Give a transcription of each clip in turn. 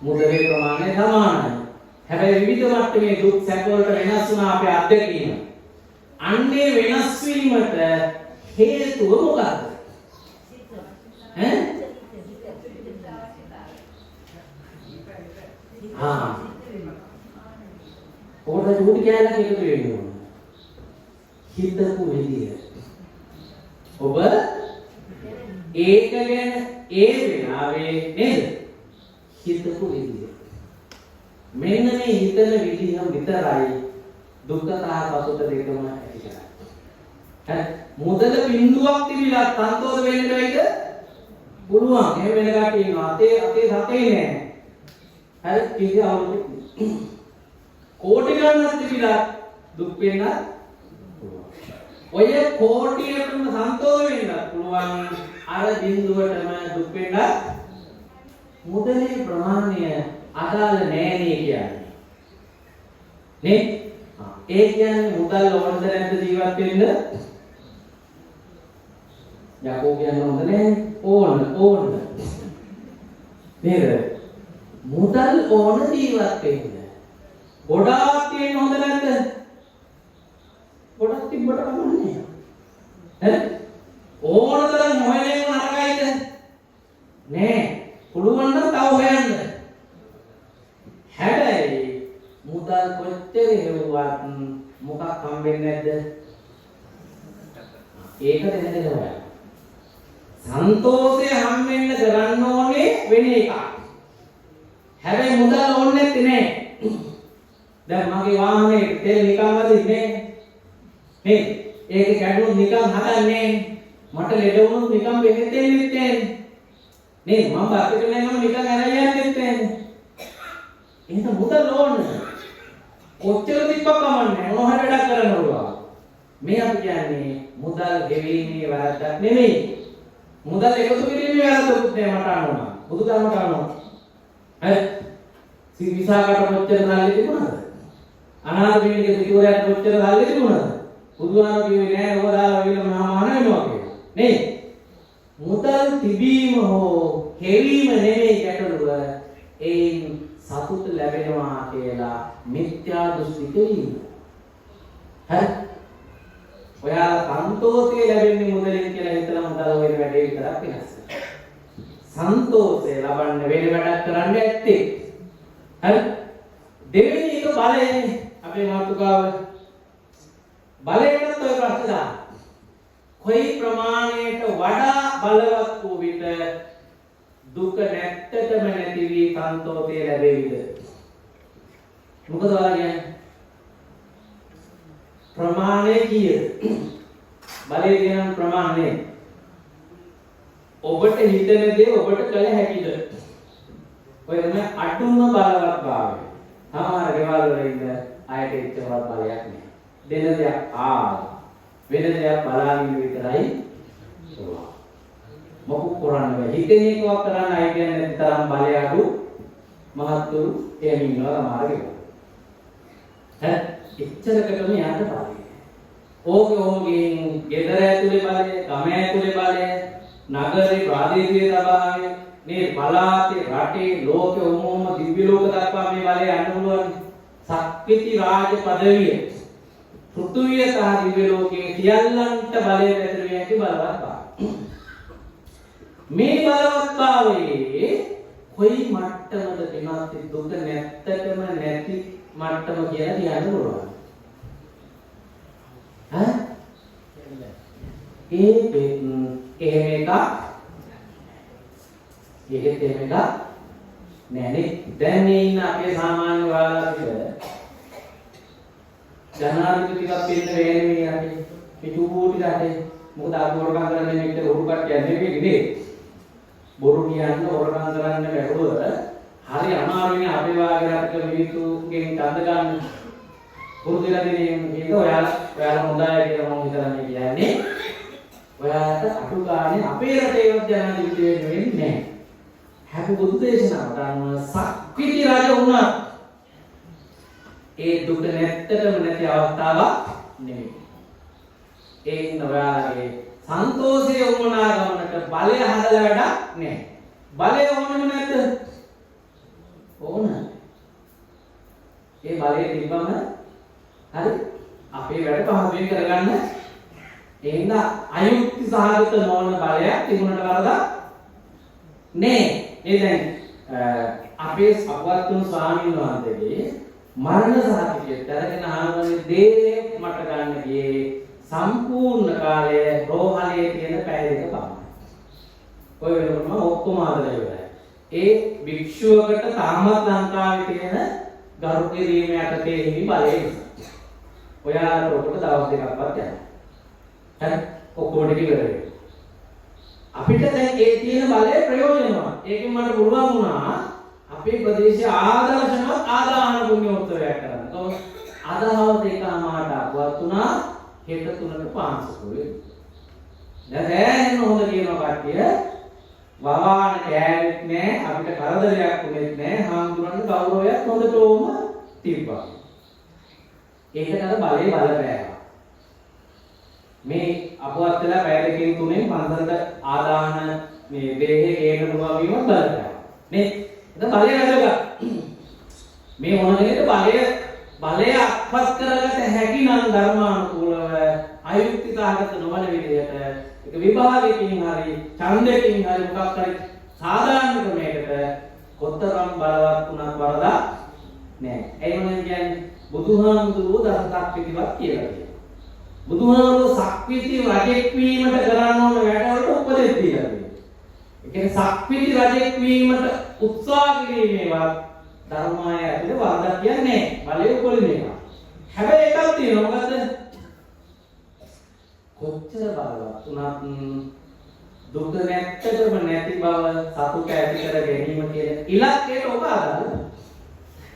මුදලේ ප්‍රමාණය සමානයි. හැබැයි විවිධ මට්ටමේ දුක් සැප වලට වෙනස් වුණා අපේ අත්දැකීම. අන්නේ වෙනස් වීමට හේතුව මොකක්ද? ඈ? ඕකට දුටි කැලක් එකතු වෙනවා. හිතපු විදිය. ඔබ ඒක ගැන ඒ වෙලාවේ නේද? හිතපු විදිය. මෙන්න මේ හිතන විදිහ විතරයි දුක්ඛතා පසුත දෙකම ඇති කරන්නේ. හරි මුදල බිඳුවක් තිබිලා සන්තෝෂ වෙන්න බැයිද? පුළුවන්. එහෙම වෙන කාට ඉන්නවා. අතේ සතේ නෑ. හරි කිසි අවුලක් කෝටි ගණනක් තිබිලා දුක් වෙන්න පුළුවන්. ඔය කෝටියටම සන්තෝෂ වෙන්න පුළුවන්. අර බිඳුවටම දුක් වෙන්න මුදලේ ප්‍රමාණය අදාළ නෑනේ කියන්නේ. නේ? ඒ කියන්නේ මුදල් ඕනද නැද්ද ජීවත් වෙන්න? යකෝ කියන්න හොඳ නෑ. ඕන. නේද? මුදල් ඕන ජීවත් වෙන්න. ගොඩාක් තියෙන්න හොඳ නැද්ද? ගොඩක් තිබ්බට කමන්නේ. හරි? ඕන තරම් හොයන්නේ නරකයිද? නෑ. පුළුවන් නම් තව හොයන්න. හැබැයි මුදල් කොච්චර හේවුවත් මොකක් හම්බෙන්නේ නැද්ද? ඒකට නේද හොයන්නේ. සන්තෝෂය හම්බෙන්න කරන්න ඕනේ වෙන එකක්. හැබැයි මුදල් ඕනේ නැත්තේ නෑ. දැන් මගේ වාහනේ තෙල් නිකන් වදින්නේ නේ. ඒක කැඩුණොත් නිකන් හදන්නේ. මට ලෙඩ වුණොත් නිකන් බෙහෙත් දෙන්නෙත් නෑ. නේ මම බාහිර නැගම නිකන් අරන් යන්නෙත් නෑ. එහෙනම් මුදල් ඕනේ. කොච්චර තිබ්බක් කමන්නේ මොන හරි වැඩක් කරන්න ඕවා. මේ අපි කියන්නේ මුදල් ගෙවීමේ වැරද්දක් නෙමෙයි. මුදල් එකතු කිරීමේ වැරද්දකුත් නෑ මට අනුනා. බුදුදහමට අනුව. හරි. විසාකට කොච්චර සල්ලි තිබුණාද? අනාථ පිටිකේ සිටුවරයට කොච්චර සල්ලි තිබුණාද? බුදුහාම කිව්වේ නෑ ඔබ දාලා විල මහාන වෙනවා කියලා. නේ? මුදල් තිබීම හෝ හෙවීම නෙමෙයි ගැටලුව. ඒ සතුට ලැබෙනවා කියලා මිත්‍යා දෘෂ්ටික වීම. හරි? ඔයාලා සන්තෝෂය ලැබෙන්නේ මුදලින් කියලා හිතලා මුදල් වෙන වැඩේ විතරක් වෙනස්. සන්තෝෂය ලබන්න වෙන වැඩක් කරන්න ඇත්තේ. හරි? දෙවෙනි එක බලයනේ අපේ මාතෘකාව. බලයටත් ඔය ප්‍රශ්න දාන්න. කොයි ප්‍රමාණයට වඩා බලවත් වූ විට දුක නැත්තටම නැති වී සන්තෝෂය ලැබෙවිද? මොකද ඔයාලා ප්‍රමාණය කීයද? බලය කියන ප්‍රමාණය. ඔබට හිතන දේ ඔබට කළ හැකිද? ඔය තමයි අඩුම බලවත්භාවය. සමහර දේවල් වල ඉන්න අයට එච්චරවත් බලයක් නෑ. දෙන දෙයක් වෙන දෙයක් බලාගෙන විතරයි පුළුවන්. මොකක් කරන්න බෑ. හිතෙන එකක් කරන්න අය කියන්නේ නැති තරම් බලය අඩු මහත්තු එහෙම ඉන්නවා සමහර කෙනෙක්. එච්චරකටම යන්න බලය. ඕකේ ගෙදර ඇතුලේ බලය, ගම ඇතුලේ බලය, නගරේ ප්‍රාදේශීය සභාවේ මේ පළාතේ රටේ ලෝකෙ උමෝම දිව්‍ය ලෝක දක්වා මේ බලය යන්න පුළුවන්. සක්විති රාජ පදවිය පෘථුවිය සහ දිව්‍ය ලෝකයේ සියල්ලන්ට බලය පැතිර විය හැකි බලවත්භාවය. මේ බලවත්භාවයේ කොයි මට්ටමද වෙනත් දුක නැත්තටම නැති මට්ටම කියලා කියන්න පුළුවන්. එහෙම එකක් නෑනේ. දැන් මේ ඉන්න අපේ සාමාන්‍ය වාලාසික ජනාධිපතිකක් වෙන්න වෙන්නේ අපි පිටුපෝටි රටේ. මොකද අපි වරකම් කරන්නේ මේක උරුකට යන්නේ නෙමෙයි. බොරු කියන්න වරකම් කරන්න බැරුව හරි අමාරුනේ අපේ වාගේ රටක මිනිස්සුගෙන් ඡන්ද ගන්න. පුරුදුලා දෙන්නේ මේක ඔයාලා හොඳයි කියලා මම හිතන්නේ කියන්නේ. ඔයාලට අටු ගානේ අපේ රටේවත් ජනාධිපති වෙන්න වෙන්නේ නැහැ. හැබැයි බුදු දේශනාවට අනුව සක්විති රජ වුණා. ඒ දුක නැත්තටම නැති අවස්ථාවක් නෙමෙයි. ඒ ඉන්න ඔයාලගේ සන්තෝෂයේ වුණා ගමනට බලය හදලා වැඩක් නැහැ. බලය ඕනෙම නැද්ද? ඒ බලය තිබ්බම හරි අපේ වැඩ පහසුවෙන් කරගන්න එහෙනම් අයුක්ති සහගත නොවන බලයක් තිබුණට වරදක් නේ. ඒ දැන් අපේ අපවත්තුන් ස්වාමීන් වහන්සේගේ මරණ සහතිකයට අරගෙන ආවනේ දේ මට ගන්න ගියේ සම්පූර්ණ කාලය රෝහලේ තියෙන පැය දෙක පමණයි. ඔය වෙනකොටම ඔක්කොම ආදරය වෙලා. ඒ භික්ෂුවකට තාමත් ලංකාවේ තියෙන ගරු කිරීම යටතේ හිමි බලය නිසා. ඔයාලට ඔකට දවස් දෙකක්වත් යනවා. හරි ඔක්කොම ටික ඉවරයි. අපිට දැන් ඒ තියෙන බලය ප්‍රයෝජනවත්. ඒකෙන් මට පුළුවන් වුණා අපේ ප්‍රදේශයේ ආදර්ශමත් ආදාන පුණ්‍යෝත්සවයක් කරන්න. ඒක අදහවල් දෙකමාරට අපවත් වුණා හෙට 3ට පාන්සකුවේ. දැන් හොඳ කියනවා කට්ටිය වවාන කෑවෙත් නෑ අපිට කරදරයක් වුණෙත් නෑ හාමුදුරන්ගේ ගෞරවයක් හොඳටම තිබ්බා. ඒකට අර බලේ බලපෑවා. මේ අපවත් වෙලා පැය දෙකකින් තුනෙන් පන්සලට ආදාන මේ දෙහි ගේන පුළුවන් වීම බලපෑවා. නේ? ඒක බලය වැඩගත්. මේ මොන දෙයකද බලය අත්පත් කරගත හැකි නම් ධර්මානුකූලව අයුක්ති සහගත නොවන විදිහට ඒක විභාගයකින් හරි ඡන්දයකින් හරි මොකක් හරි සාධාරණ ක්‍රමයකට කොතරම් බලවත් වුණත් වරදක් නෑ. ඒ මොනවද කියන්නේ? බුදුහාමුදුරුවෝ දසසක්විතිවත් කියලා කියනවා. බුදුහාමුදුරුවෝ සක්විති රජෙක් වීමට කරන්න ඕන වැඩවලට උපදෙස් දීලා තියෙනවා. ඒ කියන්නේ සක්විති රජෙක් වීමට උත්සාහ කිරීමේවත් ධර්මාය ඇතුලේ වරදක් කියන්නේ නෑ. බලය උපරිම එක. හැබැයි එකක් තියෙනවා. මොකද්ද? කොච්චර බලවත් උනත් දුක නැත්තටම නැති බව සතුට ඇති කර ගැනීම කියන ඉලක්කයට ඔබ අදාළ.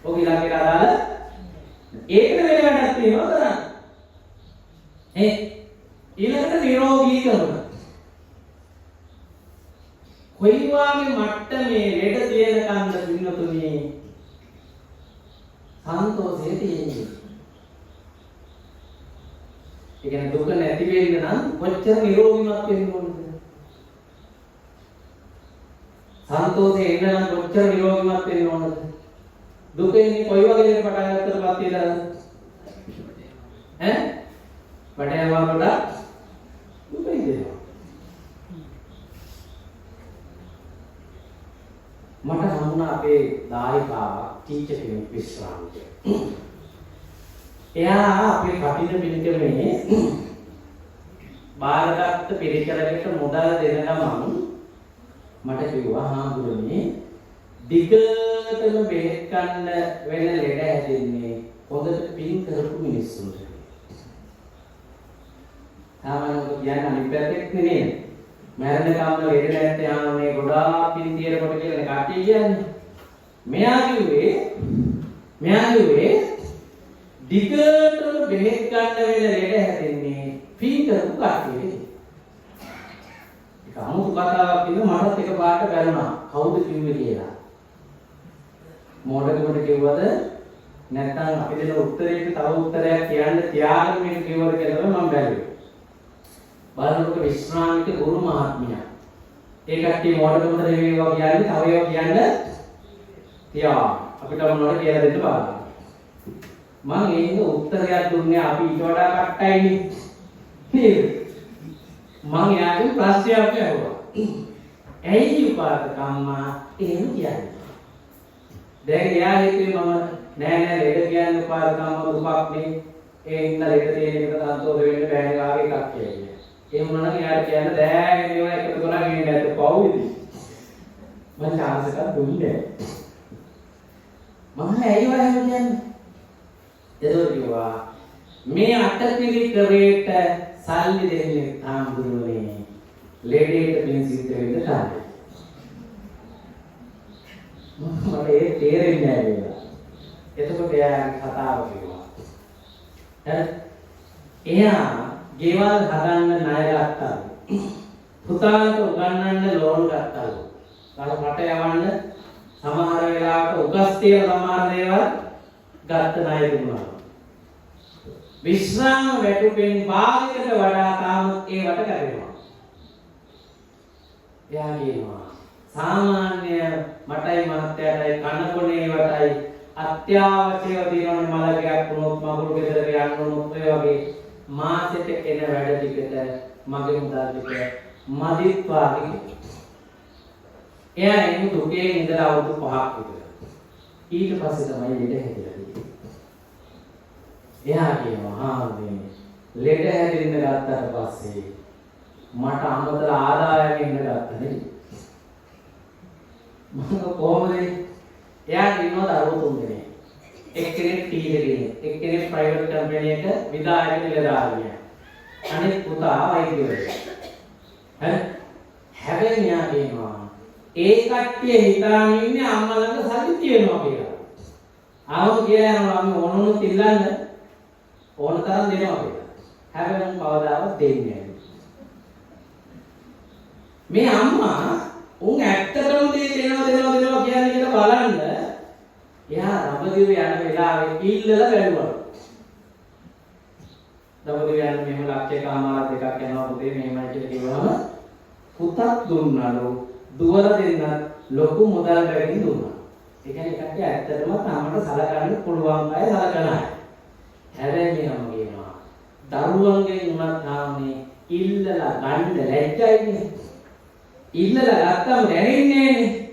ඔබ ඉලක්කයට අදාළ ඒකට වෙන වැඩක් තියෙනවා කරන්න. ඊළඟට නිරෝගීකම. කොයි වාගේ මට්ටමේ ලෙඩ තියෙනකන්ද පින්නතුනි සන්තෝෂය තියෙන්නේ. ඒ කියන්නේ දුක නැති වෙන්න නම් කොච්චර නිරෝගීමත් වෙන්න ඕනද? සන්තෝෂේ එන්න නම් කොච්චර නිරෝගීමත් වෙන්න ඕනද? දුක එන්නේ කොයි වගේ දෙයක් පටන් ගත්තද පස්සේ ඈ? වටේවා කොට දුක ඉදෙනවා. මට හම්බුණා අපේ දායකාවක් ටීචර් කෙනෙක් විශ්‍රාමිකය. එයා අපේ කටින පිළිකමේ බාරගත්ත පිළිකරකට මුදල් දෙන ගමන් මට කිව්වා හාමුදුරනේ දිගටම බෙහෙත් ගන්න වෙන ලෙඩ හැදෙන්නේ හොඳට පින් කරපු මිනිස්සුන්ට. සාමාන්‍යයෙන් කියන්නේ අනිත් පැත්තෙත් නෙමෙයි. මරණ කාම ලෙඩ නැත්te ආන්නේ ගොඩාක් පින් තියනකොට කියලා කට්ටිය කියන්නේ. මෙයා කිව්වේ දිගටම බෙහෙත් ගන්න වෙන ලෙඩ හැදෙන්නේ පින් කරපු කට්ටියට. ඒක අමුතු කතාවක් කියනවා මටත් එකපාරට බැලුණා. කවුද කිව්වේ කියලා. මොඩකමට කිව්වද නැත්නම් අපි දෙන උත්තරේට තව උත්තරයක් කියන්න තියාගෙන මේක කිව්වද කියලා මම බැලුවේ. බලනකොට විශ්‍රාමික ගුරු මහත්මියා. ඒ කට්ටිය මොඩකමට දෙවියෝ කියන්නේ තව ඒවා කියන්න තියා. අපිට මොනවද කියලා දෙන්න බලන්න. මම ඒක උත්තරයක් දුන්නේ අපි ඊට වඩා කට්ටයිනේ. නේද? මම යාගේ ප්‍රශ්නයක් ඇහුවා. ඇයි උපාසක අම්මා එහෙම කියන්නේ? දැන් එයා හිතුවේ මම නෑ ලෙඩ කියන්නේ උපාසක අම්මා දුකක් නේ. ඒ ඉන්න ලෙඩ තියෙන එක සන්තෝෂ වෙන්න බෑනේ වාගේ එකක් කියලා. එහෙම වුණා නම් එයාට කියන්න දැන් මේවා එකතු කරලා ගෙනියන්න ඇත්ත පවුයිද? මම chance එකක් දුන්නේ නෑ. මම ඇයි වහම කියන්නේ? එතකොට කිව්වා මේ අටපිරිකරේට සල්ලි දෙන්නේ ආම්දුරනේ ලෙඩේට පින් සිද්ධ වෙන්න තමයි. මට ඒ තේරෙන්නේ නැහැ. එතකොට එයා කතාව කිව්වා. එයා ගෙවල් හදන්න ණය ගත්තා. පුතාලට උගන්වන්න ලෝන් ගත්තා. මට යවන්න සමහර වෙලාවට උගස් තියෙන සමහර දේවල් ගත්ත ණය දුන්නා. විශ්‍රාම වැටුපෙන් භාගයකට වඩා තාම ඒවට කරේනවා. එයා කියනවා සාමාන්‍ය මටයි මහත්තයාටයි කනකොනේ වටයි අත්‍යවශ්‍යව දිනවන මලකයක් වුණොත් මගුල් ගෙදරට යන්න වුණොත් ඔය වගේ මාසෙට එන වැඩ ටිකට මගේ මුදල් ටික මදිත් වාගේ. එයා එමු දුකේ ඉඳලා අවුරුදු 5ක් විතර. ඊට පස්සේ තමයි ලෙඩ හැදිලා තියෙන්නේ. එයා කියනවා ලෙඩ හැදෙන්න ගත්තට පස්සේ මට අමතර ආදායම එන්න ගත්තා නෙවෙයි. මම කොහොමද? එයා කියනවා දරුවෝ 3 දෙනෙක්. එක්කෙනෙක් ටීවී කෙනෙක්, එක්කෙනෙක් ප්‍රයිවට් කම්පැනි එක විදායක නිලධාරියෙක්. අනිත් පුතා වෛද්‍යවරයෙක්. හරි? හැබැයි මෙයා කියනවා ඒ කට්ටිය හිතාගෙන ඉන්නේ අම්මා ළඟ සල්ලි තියෙනවා කියලා. ආවම කියලා යනවා අපි ඕනොත් ඉල්ලන්න ඕන තරම් දෙනවා කියලා. හැබැයි මම කවදාවත් දෙන්නේ නැහැ. මේ අම්මා උන් ඇත්තටම දෙනවා කියන්නේ කියලා බලන්න එයා දඹදිව යන වෙලාවේ ඉල්ලලා බැලුවා. දඹදිව යන මෙහෙම ලක්ෂයකමාරක් දෙකක් යනවා පුතේ මෙහෙමයි කියලා කිව්වම පුතක් දුන්නලු දුවල දෙන්නත් ලොකු මුදල් බැගින් දුන්නා. ඒ කියන්නේ කට්ටිය ඇත්තටම තමන්ට සලකන්න පුළුවන් අය සලකන අය. හැබැයි මෙහෙම කියනවා දරුවන්ගෙන් උනත් තාමනේ ඉල්ලලා ගන්න ලැජ්ජයිනේ. ඉල්ලලා ගත්තම දැනෙන්නේ නෑනේ.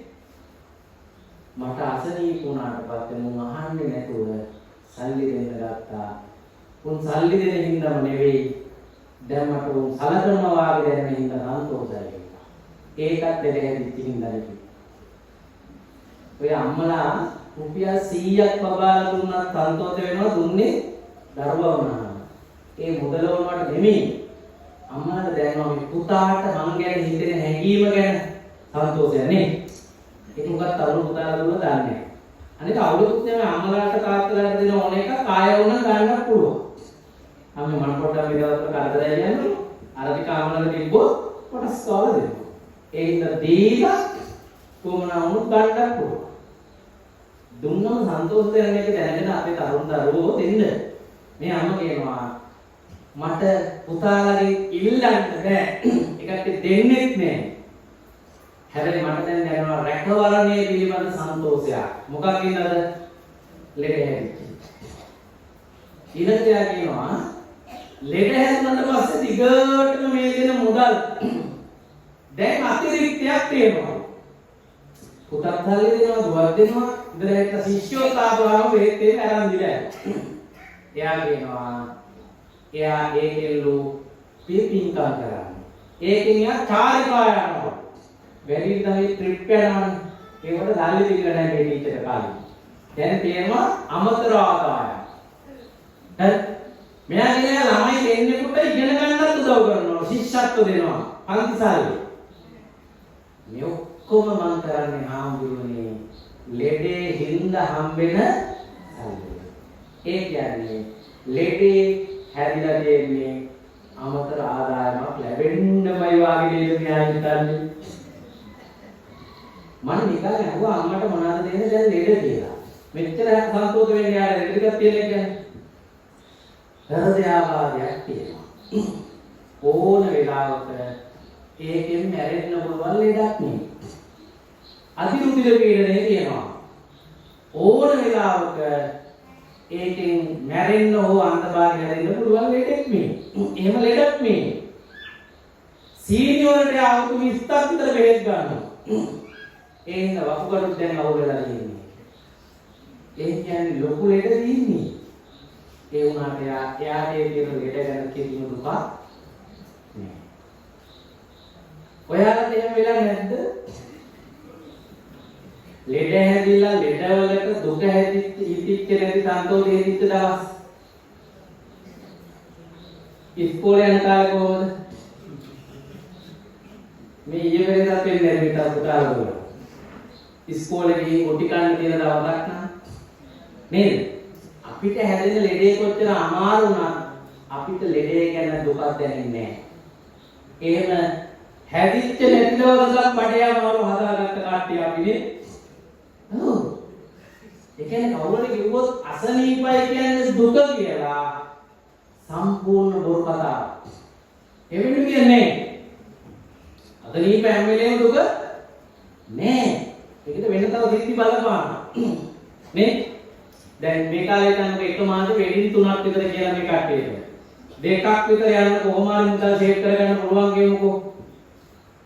මට අසනීප වුණාට පස්සේ මම අහන්නේ නැතුව සල්ලි දෙන්න ගත්තා. උන් සල්ලි දෙන හින්දාම නෙවෙයි. දැන් මට උන් සලකනවා වාගේ දැනෙන හින්දා සන්තෝෂයි. ඒකත් දෙලෙහිදි හින්දා නෙවෙයි. ඔය අම්මලා රුපියල් 100ක් බබාලා දුන්නත් සන්තෝෂ වෙනවා දුන්නේ දරුවා වුණා. ඒ මුදල වුණාට නෙමෙයි. අම්මාට දැනෙනවා මේ පුතාට මං ගැන හිතෙන හැඟීම ගැන සන්තෝෂය නේ. ඒක මොකක්ද තරුණ පුතාලා දුන්න දන්නේ. අනික අවුරුද්දක් නෙමෙයි අම්මලාට තාත්තලාට දෙන ඕන එක කාය වුණා ගන්නත් පුළුවන්. අම්මේ මන පොඩ්ඩක් විදවත්ව කරදරය කියන්නේ අරදික අම්මලාට තිබ්බොත් කොටස් කාලා දෙනවා. ඒ හින්දා දීලා කොමනා වුණත් ගන්නත් පුළුවන්. දුන්නම සන්තෝෂ වෙන එක දැනගෙන අපේ තරුණ දරුවෝ දෙන්න. මේ අම්ම කියනවා මට පුතාලගේ ඉල්ලන්න බෑ. ඒකට දෙන්නෙත් නෑ. හැබැයි මට දැන් දැනෙනවා රැකවරණයේ පිළිබඳ සන්තෝෂයක්. මොකක් ඉන්නද? ලෙඩ හැදිච්ච. ඊළඟට කියනවා ලෙඩ හැදුනට පස්සේ දිගටම මේ දෙන මුදල් දැන් අතිරික්තයක් තියෙනවා. පුතත් සල්ලි දෙනවා, දුවක් දෙනවා. ඉඳලා ශිෂ්‍යෝ තාපුවාම බෙහෙත් එක අරන් දිලා. එයා කියනවා එයා ඒකෙල්ලු පිටින්කම් කරන්නේ. ඒකෙන් එයා චාරිකා යනවා. වැඩි තමයි ට්‍රිප් යනවනේ. ඒකට සල්ලි දෙන්න නැහැ මේ ටීචර් කාලේ. දැන් තියෙනවා අමතර ආදායම්. හරි. මෙයා කියන ළමයි දෙන්නෙකුට ඉගෙන ගන්නත් උදව් කරනවා. ශිෂ්‍යත්ව දෙනවා. පන්ති සල්ලි. මේ ඔක්කොම මම කරන්නේ ආම්බුරුනේ ලෙඩේ හින්දා හම්බෙන සල්ලි. ඒ කියන්නේ ලෙඩේ හැදිලා දෙන්නේ අමතර ආදායමක් ලැබෙන්නමයි වාගේ නේද මෙයා හිතන්නේ. මම නිකන් අහුවා අම්මට මොනවද දෙන්නේ දැන් ලෙඩ කියලා. මෙච්චර සන්තෝෂ වෙන්නේ යාර ලෙඩ ටිකක් තියෙන කියන්නේ. හෘදයාබාධයක් තියෙනවා. ඕන වෙලාවක ඒකෙන් මැරෙන්න පුළුවන් ලෙඩක් නෙමෙයි. අතිරුධිර පීඩනය තියෙනවා. ඕන වෙලාවක ඒකෙන් මැරෙන්න හෝ අන්තභාගය හැදෙන්න පුළුවන් ලෙඩක් නෙමෙයි. එහෙම ලෙඩක් නෙමෙයි. සීනි වලට අවුරුදු 20ක් විතර බෙහෙත් ගන්නවා. ඒ හින්දා වකුගඩු දැන් අවුලලා තියෙන්නේ. ඒ කියන්නේ ලොකු ලෙඩ තියෙන්නේ. ඒ වුණාට එයාට ඒ කියන ලෙඩ ගැන කිසිම දුකක් නෑ. ඔයාලට එහෙම වෙලා නැද්ද? ලෙඩ හැදිලා ලෙඩවලට දුක හැදිච්ච ඉතිච්ච නැති සන්තෝෂෙ හිටිච්ච දවස්. ඉස්කෝලේ යන කාලේ කොහොමද? මේ ඊයේ වෙනදා පෙන්නේ මේ පුතාලා. ඉස්කෝලේ ගිහින් කොටි කන්න තියෙන දවසක් නේද? අපිට හැදෙන ලෙඩේ කොච්චර අමාරු වුණත් අපිට ලෙඩේ ගැන දුකක් දැනෙන්නේ නැහැ. එහෙම හැදිච්ච නැති දවසක් බඩයවවරු හදාගත්ත කට්ටිය අපිනේ. ඔව්. ඒ කියන්නේ කවුරුහරි කිව්වොත් අසනීපයි කියන්නේ දුක කියලා සම්පූර්ණ බොරු කතාවක්. එවෙන්න කියන්නේ අසනීප හැම වෙලේම දුක නෑ. ඒකට වෙන තව දෙති බලපාන. නේ? දැන් මේ කාලේ යනකොට එක මාසෙ වෙඩින් 3ක් විතර කියලා මේ කට්ටියට. දෙකක් විතර යන්න කොහොම හරි මුදල් සේව් කරගන්න පුළුවන් කියමුකෝ.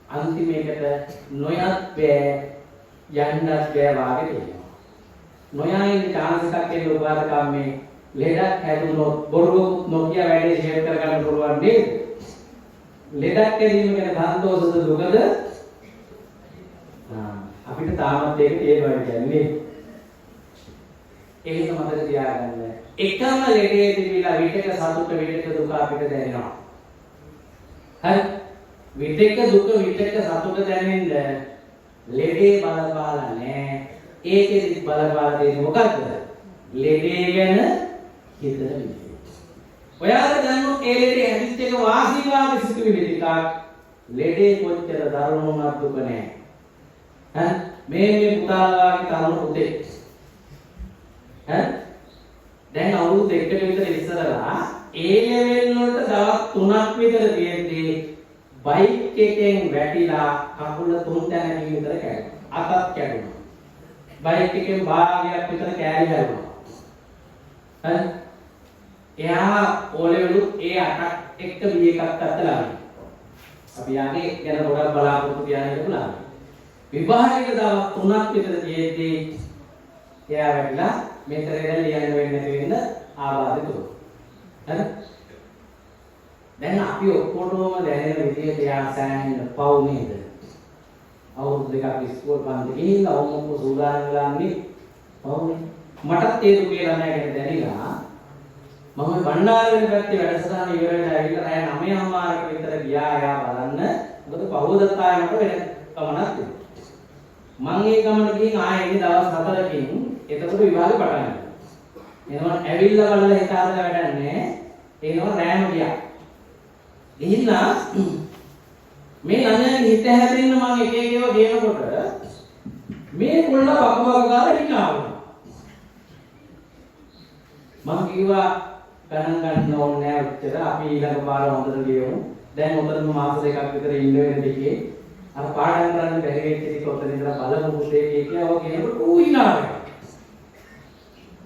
අන්තිමේකට නොයත් බෑ යන්නත් බෑ වාගේ තියෙනවා. නොයා ඉන්න chance එකක් එන්න උපාදකම් මේ ලෙඩක් හැදුනොත් බොරුවකුත් නොකිය වැඩේ සේව් කරගන්න පුළුවන් නේද? ලෙඩක් ඇදීම ගැන සන්තෝෂද දුකද? අපිට තාමත් ඒක තේරෙනවා කියන්නේ. ඒක මතක තියාගන්න. එකම ලෙඩේ තිබිලා විතක සතුට විතක දුක අපිට දැනෙනවා. හරි? විතක දුක විතක සතුට දැනෙන්න ලෙඩේ බලපාලා නැහැ. ඒකෙදි බලපාලා තියෙන්නේ මොකද්ද? ලෙඩේ ගැන හිතන විදිය. ඔයාලා දන්නොත් ඒ ලෙඩේ හැදිච්ච එක වාසීවාද සිතුවිලි ටිකක් ලෙඩේ කොච්චර දරුණු වුණත් දුක නැහැ. හරි? මේ පුතාලාගේ තරුණ පුතේ දැන් අවුරුදු 2කට විතර ඉස්සරලා ඒ ලෙවල් වලට දවස් 3ක් විතර තියෙද්දී බයික් එකෙන් වැටිලා කකුල 3 තැනකින් විතර කැඩුණා. අතක් කැඩුණා. බයික් එකෙන් භාගයක් විතර කෑලි හැදුණා. හරි? එයා ඕලෙවලු ඒ අටක් එක්ක බී එකක් අත්තලා. අපි යන්නේ ගැන පොඩක් බලාපොරොත්තු තියාගෙන ඉඳලා. විභාගයක දවස් 3ක් විතර තියෙද්දී එයා වැටිලා මෙතරේ ලියන්න වෙන්නේ නැති වෙන්න ආබාධිත වුණා. හරි? දැන් අපි ඔක්කොටම දැනෙන විදියට එයා සෑහෙන පව් නේද? අවුරුදු දෙකක් ඉස්කෝල පන්ති ගිහිල්ලා ඔක්කොම සූදානම් වෙලාන්නේ පව්නේ. මටත් ඒ දුකේ ළමයා ගැන දැනিলা මම බණ්ඩාරවැලි පැත්තේ වැඩසටහන ඉවර වෙලා ඇවිල්ලා රෑ 9:00ට විතර ගියා එයා බලන්න. මොකද පහවදත්තායකට වෙන ගමනක් තිබුණා. මම ඒ ගමන ගිහින් ආයෙ දවස් 4කින් එතකොට විභාගෙ පටන් ගත්තා. එනවා ඇවිල්ලා බලලා හිත හදලා වැඩක් නැහැ. එනවා රෑම ගියා. ගිහිල්ලා මේ ළමයාගේ හිත හැදෙන්න මම එක එක ඒවා කියනකොට මේ පොල්ල බකබක ගාලා හිනා වුණා. මම කිව්වා ගණන් ගන්න ඕනේ නැහැ උත්තර. අපි ඊළඟ පාර හොඳට ලියමු. දැන් උතරම මාස දෙකක් විතර ඉන්න වෙන දෙකේ අර පාඩම් කරන්න බැරි වෙච්ච ටික ඔතන ඉඳලා බලමු පුතේ කියලා ඔය කියනකොට ඌ hina වෙනවා.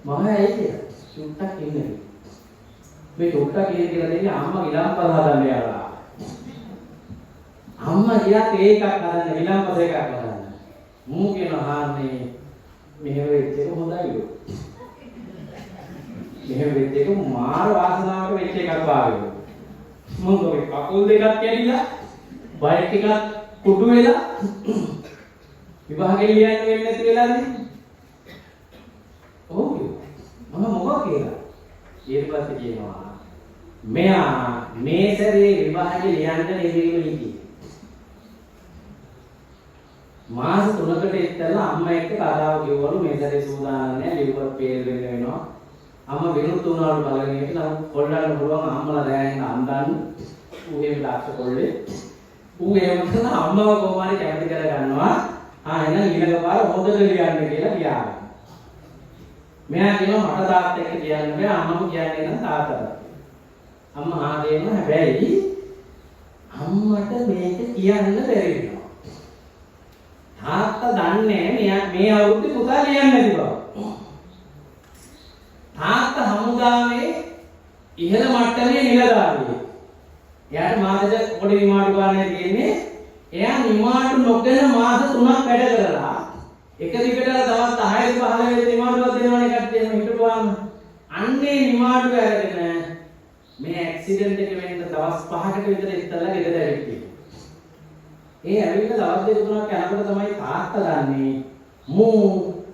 මම ඇයි කියලා චුට්ටක් ඉන්නේ. මේ චුට්ටක් කියලා දෙන්නේ අම්මා ඉලම්පස හදන්න යාලා. අම්මා ගියා තේ එකක් හදන්න ඉලම්පස එකක් හදන්න. මූ කියනවා හාන්නේ මෙහෙම වෙච්ච එක හොඳයිලු. මෙහෙම වෙච්ච එක මාර වාසනාවක වෙච්ච එකක් වාගේ. මොකද කකුල් දෙකක් කැඩිලා බයික් එකක් කුඩු වෙලා විභාගෙ ලියන්න වෙන්නේ නැති වෙලානේ. ඔව් මම මොකක් කියලා ඊට පස්සේ කියනවා මෙයා මේ සැරේ විභාගෙ ලියන්න නෙවෙයි ඉන්නේ. මාස 3කට ඉස්සෙල්ලා අම්මා එක්ක කතාව කිව්වලු මේ සැරේ සූදානම් නැහැ ලියුවත් පේල් වෙන්න වෙනවා. අම්මා වෙනුත් උනාලු බලගෙන ඉන්නවා කොල්ලන්ට පුළුවන් අම්මලා දැනගෙන අන්දන්න ඌ එහෙම ලාක්ෂ කොල්ලේ ඌ එහෙම කරන අම්මව කොහොමද කැමති කර ගන්නවා. එහෙනම් ඊළඟ පාර හොඳට ලියන්න කියලා කියාගන්න. මෙයා කියනවා මට තාත්තා එක්ක කියන්න බෑ අම්මම කියන්නේ නම් තාත්තට. අම්මා ආදේම හැබැයි අම්මට මේක කියන්න බැරි වෙනවා. තාත්තා දන්නේ මෙයා මේ අවුරුද්දේ පුතා ලියන්න නැති බව. තාත්තා හමුදාවේ ඉහළ මට්ටමේ නිලධාරියෙක්. එයාට මාසෙට පොඩි නිමාඩු ගන්නයි තියෙන්නේ. එයා නිමාඩු නොගෙන මාස 3ක් වැඩ කරලා එක දිගට දවස් 10 15 නිමාඩුවක් දෙනවනේ කට්ටියම හිටපුවාම අන්නේ නිමාඩු අරගෙන මේ ඇක්සිඩන්ට් එක වෙන්න දවස් 5කට විතර ඉස්සෙල්ලා ගෙදර ඇවිත්. ඒ ඇවිල්ලා දවස් දෙක තුනක් යනකොට තමයි තාත්තා දන්නේ මූ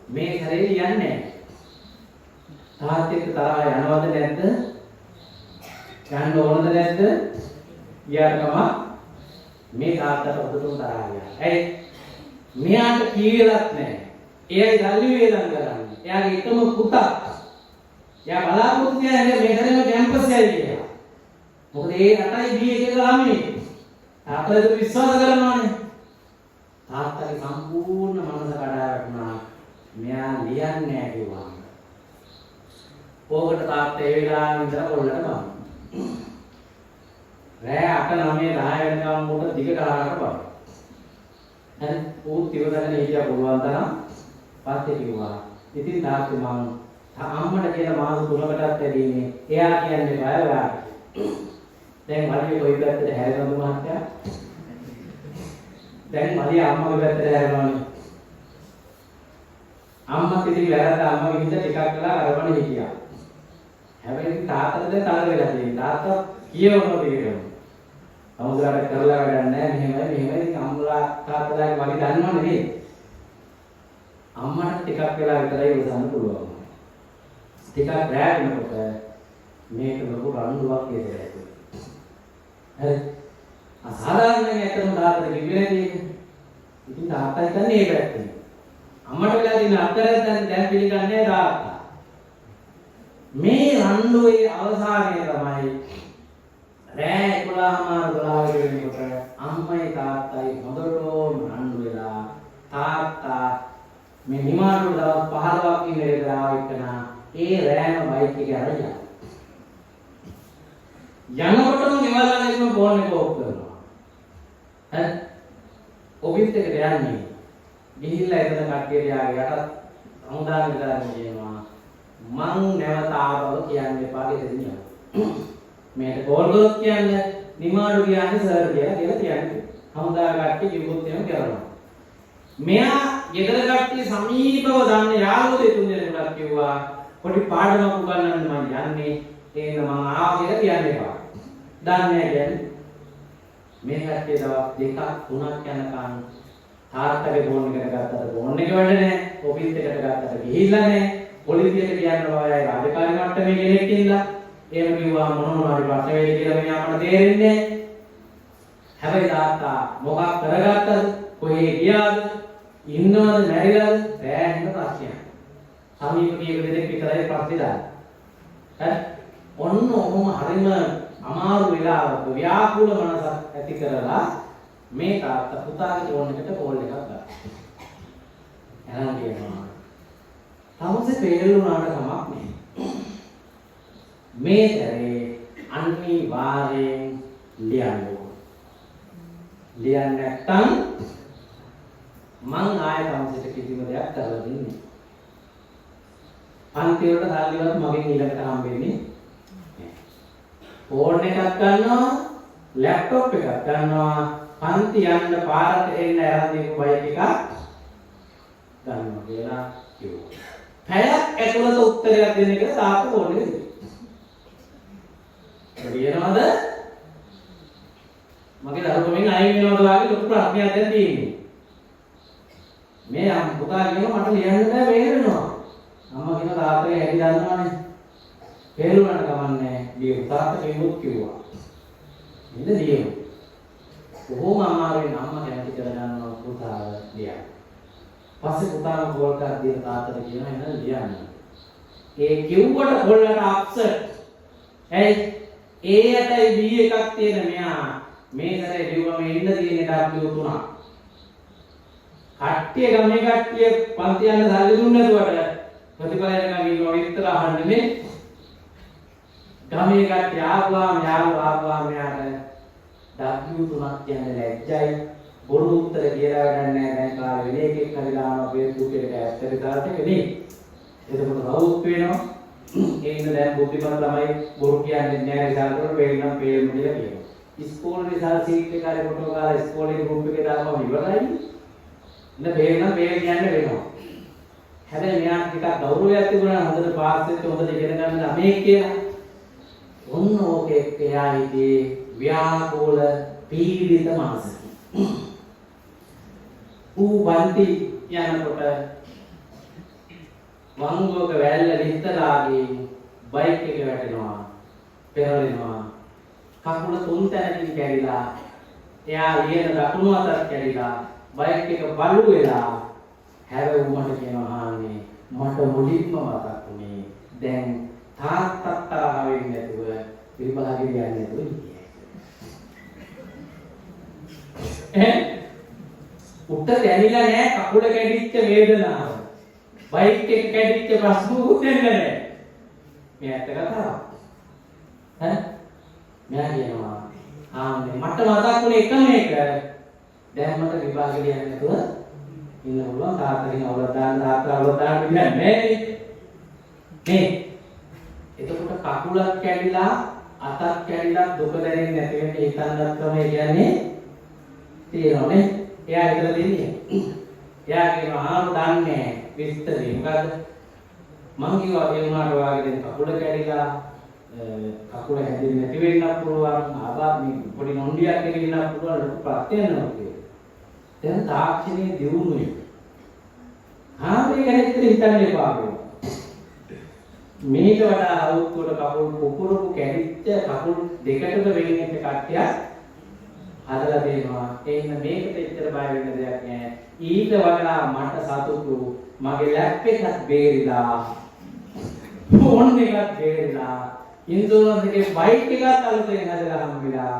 මේ සැරේ ලියන්නේ නැහැ. තාත්තෙක් තරහ යනවද නැද්ද? යන්න ඕනද නැද්ද? යාකම මේ තාත්තට ඔබතුන් තරහ ගියා. ඇයි? මෙයාට කීලක් නැහැ. එයයි දල්ලි වේදන් කරන්නේ. එයාගේ එකම පුතා. එයා බලාපොරොත්තු වෙන්නේ මේ හැදෙන කැම්පස් එකයි කියලා. මොකද ඒ රටයි බී එකේ ළමයි. තාත්තට විශ්වාස කරනවානේ. තාත්තගේ සම්පූර්ණ මනස කඩා වැටුණා. මෙයා ලියන්නේ නැහැ කිව්වා. ඕකට තාත්තා ඒ වෙලාවෙ ඉඳලා කොල්ලට බම්. රෑ 8 9 10 වෙනකම් උඩ දිගට හරකට බම්. ඌ තියවදගෙන හිටියා පුළුවන් තරම් පස්සේ කිව්වා. ඉතින් තාත්තේ මම අම්මට කියලා මාස 3කටත් වැඩිනේ. එයා කියන්නේ බය ඔයාට. දැන් මල්ලි කොයි පැත්තට හැරෙනවද මහත්තයා? දැන් මල්ලි අම්මගේ පැත්තට හැරෙනවනේ. අම්මා ඉතින් වැරද්ද අම්මා විහිද ටිකක් වෙලා අරගෙන හිටියා. හැබැයි තාත්තට දැන් තරහ වෙලා තියෙනවා. තාත්තා කියවනවා කියලා. අමුදාට කරලා වැඩක් නැහැ. මෙහෙමයි. ඉතින් අම්මලා තාත්තලාගේ වගේ දන්නවනේ නේද? අම්මට ටිකක් වෙලා විතරයි උසන්න පුළුවන්. ටිකක් රැඳෙනකොට මේක ලොකු රණ්ඩුවක් කියලා. හරි. අසාධාරණයෙන් ඇත්තම තාත්තට කිව්වේ නේද? ඉතින් තාත්තා හිතන්නේ ඒ පැත්තේ. අම්මට වෙලා තියෙන අත්තරෙන් දැන් පිළිගන්නේ තාත්තා. මේ රණ්ඩුවේ අවසානය තමයි රෑ 11:00 වෙනකොට අම්මයි තාත්තයි හොඳටම රණ්ඩු වෙලා තාත්තා මේ නිමාඩු දවස් 15ක් ඉන්න වෙලාව එක්කනා ඒ රෑම බයික් එකේ අරගෙන යනකොටම නිවල්ලාගෙන ෆෝන් එක ඕෆ් කරනවා. හරි. ඔබිත් එක්ක යන්නේ. ගිහිල්ලා එතන කට්ටියට යාගේ යටත් අමුදාගෙන දාන්න කියනවා. මං නැවත ආවව කියන්න එපා කියලා. මේකට කෝල් කරොත් කියන්නේ නිමාඩු කියන්නේ සර් කියලා කියන්නේ. හමුදා කට්ටිය කිව්වොත් එහෙම කරනවා. මෙයා ගෙදර කට්ටිය සමීපව දන්න යාළුවෝ දෙතුන් දෙනෙකුට කිව්වා පොඩි පාඩමක් උගන්වන්න මම යන්නේ. ඒක මම ආවා කියලා කියන්න එපා. දන්නේ කියන්නේ මේ කට්ටිය දවස් 2ක් 3ක් යනකම් තාත්තගේ ෆෝන් එකට ගත්තට ෆෝන් එක වැඩ නැහැ. ඔෆිස් එකට ගත්තට ගිහිල්ලා නැහැ. පොලිසියට කියන්න බයයි රාජකාරී මට්ටමේ කෙනෙක් ඉඳලා. එහෙම කිව්වා මොනවාරි ප්‍රශ්න වෙයි කියලා මෙයා අපට තේරෙන්නේ නැහැ. හැබැයි තාත්තා මොකක් කරගත්තද? කොහේ ගියාද? ඉන්නවද නැරිලාද? සෑහෙන ප්‍රශ්නයක්. සමීප කීප දෙනෙක් විතරයි ප්‍රශ්නේ දාන්නේ. හරි? ඔන්න ඔහොම හරිම අමාරු වෙලාවක ව්‍යාකූල මනසක් ඇති කරලා මේ තාත්තා පුතාගේ ෆෝන් එකට කෝල් එකක් ගත්තා. එහෙනම් කියනවා තමසේ පෙරළුණාට කමක් නැහැ. මේ දරේ අනිවාර්යෙන් ලියන්න ඕන. ලියන්න නැත්නම් මං ආයෙ තමසේට කිසිම දෙයක් කරලා දෙන්නේ නැහැ. පන්ති වලට සල්ලිවත් මගෙන් ඊළඟට හම්බෙන්නේ නැහැ. ෆෝන් එකක් ගන්නවා, ලැප්ටොප් එකක් ගන්නවා, පන්ති යන්න පාරට එන්න ඇරන් දීපු බයික් එකක් ගන්නවා කියලා කිව්වා. පැයක් ඇතුළත උත්තරයක් දෙන්න කියලා තාත්තා ඕනේ නේද? කියනවාද? මගේ දරුවමින් අයින් වෙනවද වගේ ලොකු ප්‍රශ්නයක් දැන් තියෙන්නේ. මේ පුතා කියනවා මට ලියන්න බෑ වේල වෙනවා. අම්මා කියන තාත්තගේ හැටි දන්නවනේ. හේරුණාට කමන්නේ. ලියු තාත්තා කෙනෙකුත් කිව්වා. ඉන්න ලියමු. කොහොම අමාරුවෙන් අම්මා කැමති කරගන්නවා පුතාව ලියන්න. පස්සේ පුතාම කෝල් එකක් දීලා තාත්තට කියනවා එන්න ලියන්න. ඒ කිව්වට කොල්ලට අප්සෙට්. ඇයි? ඒයටයි B එකක් තියෙන මෙයා මේ සැරේ ලියුවම එන්න තියෙන එකක් ලියුතුණා. කට්ටිය ගමේ කට්ටිය පන්ති යන සල්ලි දුන්නේ නැතුවට ප්‍රතිඵල එනකන් ඉන්නවා විතර අහන්නේ නේ. ගමේ කට්ටිය ආවම යාළුවා මෙයාට W3ක් කියන්නේ ලැජ්ජයි. බොරු උත්තර කියලා වැඩක් නැහැ. දැන් කාලේ වෙන එකෙක් හරිලා ආනවා Facebook එකට ඇත්තට දාට නේ. එතකොට රවුත් වෙනවා. ඒ ඉන්න දැන් බුද්ධිමත් ළමයි බොරු කියන්නේ නැහැ රිසල්ට් වල පේන්නම් පේන්න කියලා කියනවා. ඉස්කෝලේ රිසල්ට් සීට් එක කාලේ ෆොටෝ කාලේ ඉස්කෝලේ ගෲප් එකේ දාපුවම ඉවරයි. ඉන්න පේන්නම් පේන්න කියන්න වෙනවා. හැබැයි මෙයා ටිකක් ගෞරවයක් තිබුණා හොඳට පාස් වෙච්ච හොඳට ඉගෙන ගන්න ළමයෙක් කියලා. ඔන්න ඕකේ එයා හිතේ ව්‍යාකූල පීඩිත මනස. ඌ වන්ති යනකොට වංගුවක වැල්ල විතරාගේ බයික් එක වැටෙනවා පෙරලෙනවා කකුල තුන් තැනකින් කැරිලා එයා ලියන දකුණු අතට කැරිලා බයික් එක බලු වෙලා හැරෙවුමට කියනවා හාන්නේ මට මුලින්ම මතක් වුණේ දැන් තාත්තත් තරහ වෙන්නේ නැතුව පිළිබහගෙන යන්නේ නැතුව ඉන්නේ උත්තර දැනෙලා නැහැ කකුල කැඩිච්ච වේදනාව බයික් එක කැඩිච්ච ප්‍රශ්නකුත් නැහැ. මේ ඇත්ත කතාව. හරි? මෙයා කියනවා ආන්නේ මට මතක් වුණේ එකම එක. දැන් මට විභාගෙ ලියන්න නැතුව ඉන්න පුළුවන් තාත්තගෙන් අවුලක් දාන්න තාත්තා අවුලක් දාන්න දෙන්නේ නැහැ. නේ එතකොට කකුලක් කැඩිලා අතක් කැඩිලා දුක දැනෙන්නේ නැති වෙන්නේ හිතන්නත් තමයි කියන්නේ තේරෙනවනේ. එයා හිතලා දෙන්නේ. එයා කියනවා ආම දන්නේ විස්තරේ. මොකද මං කිව්වා ඒ උනාට වාගේ දැන් කකුල කැඩිලා කකුල හැදෙන්නේ නැති වෙන්නත් පුළුවන්. ආබා මේ පොඩි නොන්ඩියක් ගෙනින්නත් පුළුවන් ලොකු ප්‍රත්‍යයනවා කියලා. දැන් තාක්ෂණයේ දියුණුවේ. මේක හැදිට හිතන්න එපා කියලා. මේක වඩා අවුත්තුවට කකුල් කුකුරුපු කැඩිච්ච කකුල් දෙකටම වෙන්නේ කට්ටියක් හදලා දෙනවා. එන්න මේකට ඉතර බය වෙන්න දෙයක් නෑ. ඊට වඩා මට සතුටු මගේ ලැප් එකත් බේරිලා ෆෝන් එකත් බේරිලා ඉන්ෂුරන්ස් එකේ බයික් එකත් අලුතෙන් හදලා හම්බෙලා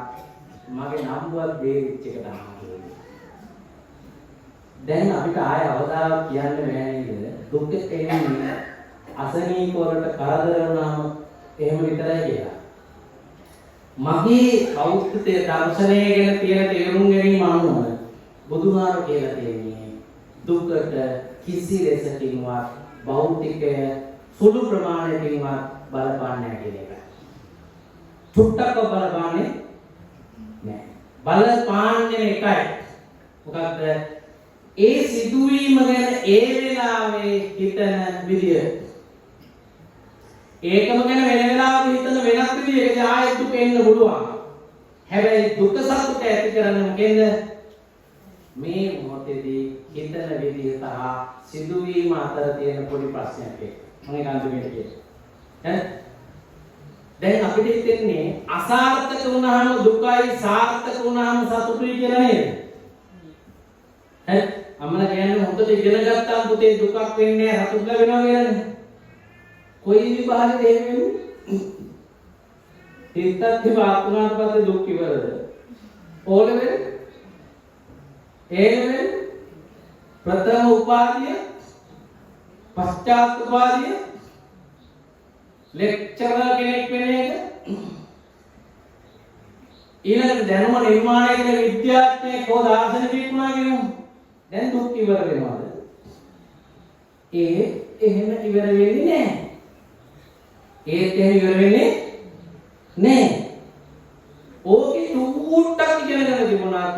මගේ නම්බුවත් බේරිච්ච එක තමයි. දැන් අපිට ආය අවදාවක් කියන්න බෑ නේද? දුක් එන්නේ අසනීප වලට කරදර වුණාම එහෙම විතරයි කියලා. මගේ බෞද්ධ දර්ශනය ගැන තියෙන තේරුම් ගැනීම අනුව බුදුහාර කියලා තියෙන්නේ දුකට කිසි ලෙසකින්වත් භෞතිකය සුළු ප්‍රමාණයකින්වත් බලපාන්නේ නැහැ කියන එක. චුට්ටක් බලපාන්නේ නැහැ. බලපාන්නේ එකයි. මොකක්ද? ඒ සිදුවීම ගැන ඒ වෙලාවේ හිතන විදිය. ඒකම ගැන වෙන වෙලාවක හිතන වෙනස් විදියකට ආයෙත් දුක එන්න පුළුවන්. හැබැයි දුක සතුට ඇති කරන්නේ මොකෙන්ද? මේ මොහොතේදී හිතන විදිය සහ සිදුවීම අතර තියෙන පොඩි ප්‍රශ්නයක් ඒක. මම ඒක අන්තිමට කියනවා. දැන් අපිට හිතෙන්නේ අසාර්ථක වුණාම දුකයි සාර්ථක වුණාම සතුටුයි කියලා නේද? අම්මලා කියන්නේ හොඳට ඉගෙන ගත්තාම පුතේ දුකක් වෙන්නේ නැහැ සතුට වෙනවා කියන්නේ. කොයි විභාගෙද එහෙම වෙන්නේ? හිතත් විභාගුණාට පස්සේ දුක් ඉවරද? ඕලෙවෙල්? ඒලෙවෙල්? ප්‍රථම උපාධිය? පශ්චාත් උපාධිය? ලෙක්චරර් කෙනෙක් වෙන එක? ඊළඟට දැනුම නිර්මාණය කරන විද්‍යාඥයෙක් හෝ දාර්ශනිකයෙක් වුණා කියමු. දැන් දුක් ඉවර වෙනවද? එහෙම ඉවර වෙන්නේ නැහැ. ඒත් එහෙම ඉවර වෙන්නේ නැහැ. ඕකේ නුට්ටක් ඉගෙනගෙන තිබුණාත්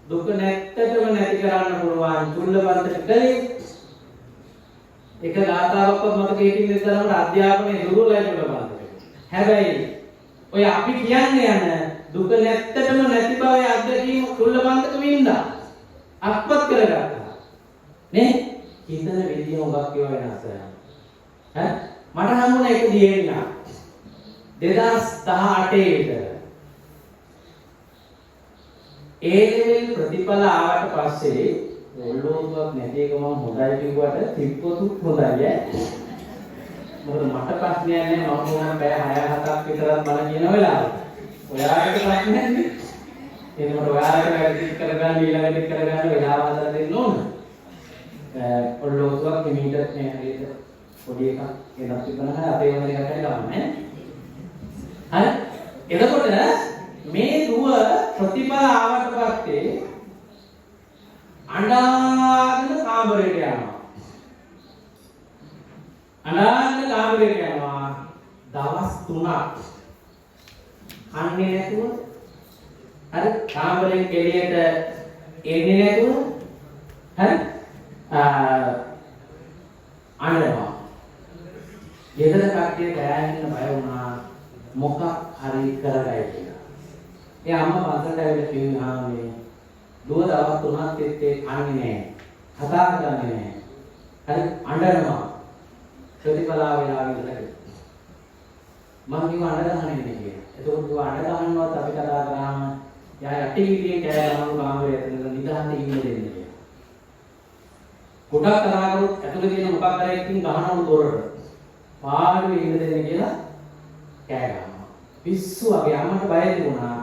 දුක නැත්තටම නැති කරන්න පුළුවන් චුල්ලබන්තට කලේ. එක ගාථාවක්වත් මතක හිටින්නේ නැතරම අධ්‍යාපනයේ දුර්වලයි චුල්ලබන්තට. හැබැයි ඔය අපි කියන්නේ යන දුක නැත්තටම නැති බවයි අත්දැකීම චුල්ලබන්තක වින්දා. අත්පත් කරගත්තා. නේ? හිතන විදිය උගක් කියව වෙනස් වෙනවා. මට හම්බුණා එක දියෙන්න 2018 විතර. ඒ ලෙවල් ප්‍රතිඵල ආවට පස්සේ ඔල්ලෝසුවක් නැති එක මම හොඳයි කිව්වට තිබ්බොතුත් හොඳයි ඈ. මොකද මට ප්‍රශ්නයක් නෑ මම කොහොම බෑ 6-7ක් විතරක් බල කියන වෙලාව. ඔයාලට ප්‍රශ්නයක් නෑ. එතකොට ඔයාලට වැඩි කරගන්න ඊළඟට කරගන්න වෙලාව හදලා දෙන්න ඕන. ඔල්ලෝසුවක් මීටර් මේ හරියට පොඩි එකක් එනක් තිබුණා අපේ වගේ එකක් හරි ගන්න. හරි. එතකොට මේ දුව ප්‍රතිඵල ආවට පස්සේ අඬාගෙන කාමරේට යනවා. අඬාගෙන කාමරේට යනවා. දවස් 3ක් කන්නේ නැතුව හරි කාමරෙන් එළියට එන්නේ නැතුව හරි අඬනවා. ගෙදර කට්ටිය ගෑනින්න බය වුණා මොකක් හරි කරගයි කියලා. ඒ අම්මා පස්සට ඇවිල්ලා කිව්වා මේ දුව දවස් 3ක් තිස්සේ කන්නේ නැහැ. කතා කරන්නේ නැහැ. හරි අඬනවා. ප්‍රතිපලා වෙලා විතරයි. මම කිව්වා අඬ ගහන්නේ නැහැ කියලා. එතකොට දුව අඬ ගහනවත් අපි කතා කරාම යා යටි විදියෙන් කෑ ගහනවා කාමරේ ඇතුළේ නිදාන්නේ ඉන්න දෙන්නේ කියලා. ගොඩක් කතා කරුත් ඇතුළේ තියෙන මොකක් හරි එකකින් ගහනවා දොරට. පාළුවේ ඉන්න දෙන්නේ කියලා කෑ ගහනවා. පිස්සු වගේ අම්මට බය තිබුණා.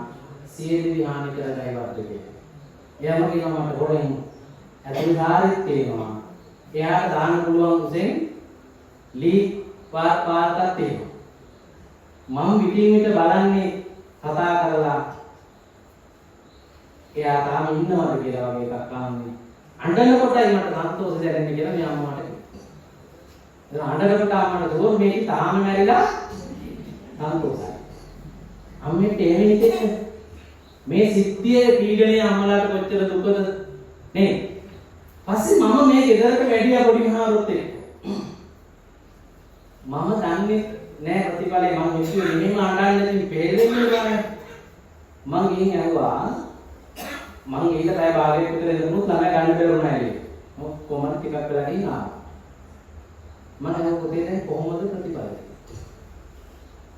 සියදිවි හානි කරගයි වද්ද කියලා. එයාම කියනවා මට හොරෙන් ඇතුළේ ධාරිත් තියෙනවා. එයාට දාන්න පුළුවන් උසෙන් ලී පාටක් තියෙනවා. මම පිටින් පිට බලන්නේ කතා කරලා එයා තාම ඉන්නවද කියලා වගේ එකක් අහන්නේ. අඬන කොටයි මට සන්තෝෂ දැනෙන්නේ කියලා මේ අම්මා මට කිව්වා. අඬනකොට අම්මට දුව මේක තාම මැරිලා සන්තෝෂයි. අම්මේ එහෙම හිතෙන්නේ මේ සිද්ධියේ පීඩනය අම්මලාට කොච්චර දුකද නේ. පස්සේ මම මේ ගෙදරට වැඩියා පොඩි මහරුත් එක්ක. මම දන්නේ නෑ ප්‍රතිඵලේ මම හිතුවේ මෙහෙම අඬන්න ඉතින් පෙරෙන්නේ නෑ. මං ගිහින් ඇහුවා මං ඊට පැය භාගයක් විතර ඉඳමුත් ළමයි ගන්න බැරුණා නේද. කොහොමද ටිකක් වෙලා ගිහින් ආවා. මම අහුව පුතේ දැන් කොහොමද ප්‍රතිඵලය?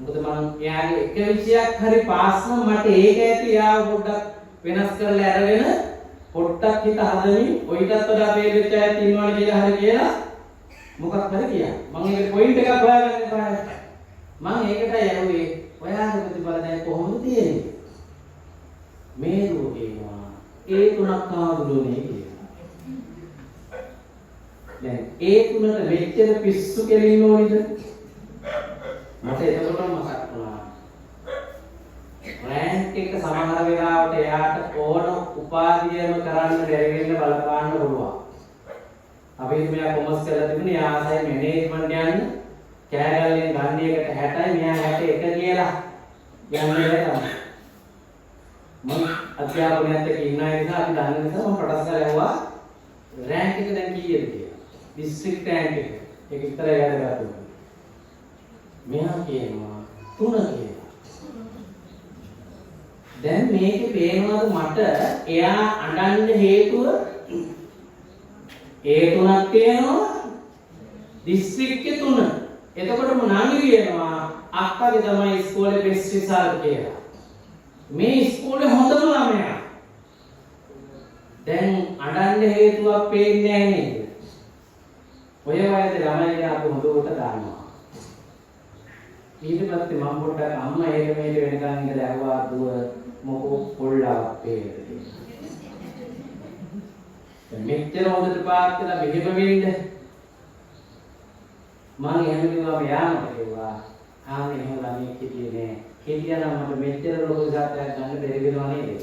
මොකද මම එයාගේ එක විෂයක් හරි පාස් නම් මට ඒක ඇති එයාව පොඩ්ඩක් වෙනස් කරලා අරගෙන පොඩ්ඩක් හිත හදමින් ඔයිටත් වඩා බේරෙච්ච අය ඉන්නවනේ කියලා හරි කියලා මොකක් හරි කියන්න. මම ඒක පොයින්ට් එකක් හොයාගන්න එපා. මම ඒකටයි ඇහුවේ ඔයාගේ ප්‍රතිඵල දැන් කොහොමද තියෙන්නේ? මේ දුකේනවා ඒ තුනක් ආවුදුනේ කියලා. දැන් ඒ තුනට මෙච්චර පිස්සු කෙලින්න ඕනිද? මට එතකොටම මතක් වුණා. රෑන්ක් එක සමහර වෙලාවට එයාට ඕන උපාධියම කරන්න බැරි වෙන්න බලපාන්න පුළුවන්. අපි මෙයා කොමර්ස් කරලා තිබුණේ ආසයි මැනේජ්මන්ට් යන්න කෑගල්ලෙන් ගන්න එකට 60යි මෙයා 61 කියලා යන්නේ තමයි. මම අධ්‍යාපනයත් එක්ක ඉන්න නිසා අපි දන්න නිසා මම ප්‍රොටස් කරලා ඇහුවා රෑන්ක් එක දැන් කීයද කියලා. ඩිස්ට්‍රික්ට් රෑන්ක් එක. ඒක විතරයි වැඩගත්තු. මෙයා කියනවා 3 කියලා. දැන් මේකේ පේනවාද මට එයා අඬන්න හේතුව ඒ තුනක් තියෙනවා ඩිස්ට්‍රික්ට් 3. එතකොටම නංගි කියනවා අක්කගේ තමයි ඉස්කෝලේ බෙස්ට් රිසල්ට් කියලා. මේ ඉස්කෝලේ හොඳම ළමයා. දැන් අඬන්න හේතුවක් පේන්නේ නැහැ නේද? ඔය වයසේ ළමයි අපි හොඳට දානවා. ඊට පස්සේ මම පොඩ්ඩක් අම්මා ඒක මේක වෙනකන් ඉඳලා ඇහුවා දුව මොකෝ පොල්ලාවක් පේද කියලා. මෙච්චර හොඳට පාස් කරලා මෙහෙම වෙන්නේ මම එහෙම කිව්වා මෙයාමට කිව්වා ආන්නේ එහෙම ළමයි කිව්වේ නෑ. හිටියා නම් මට මෙච්චර ලොකු සාත්‍යක් ගන්න බැරි වෙනව නේද?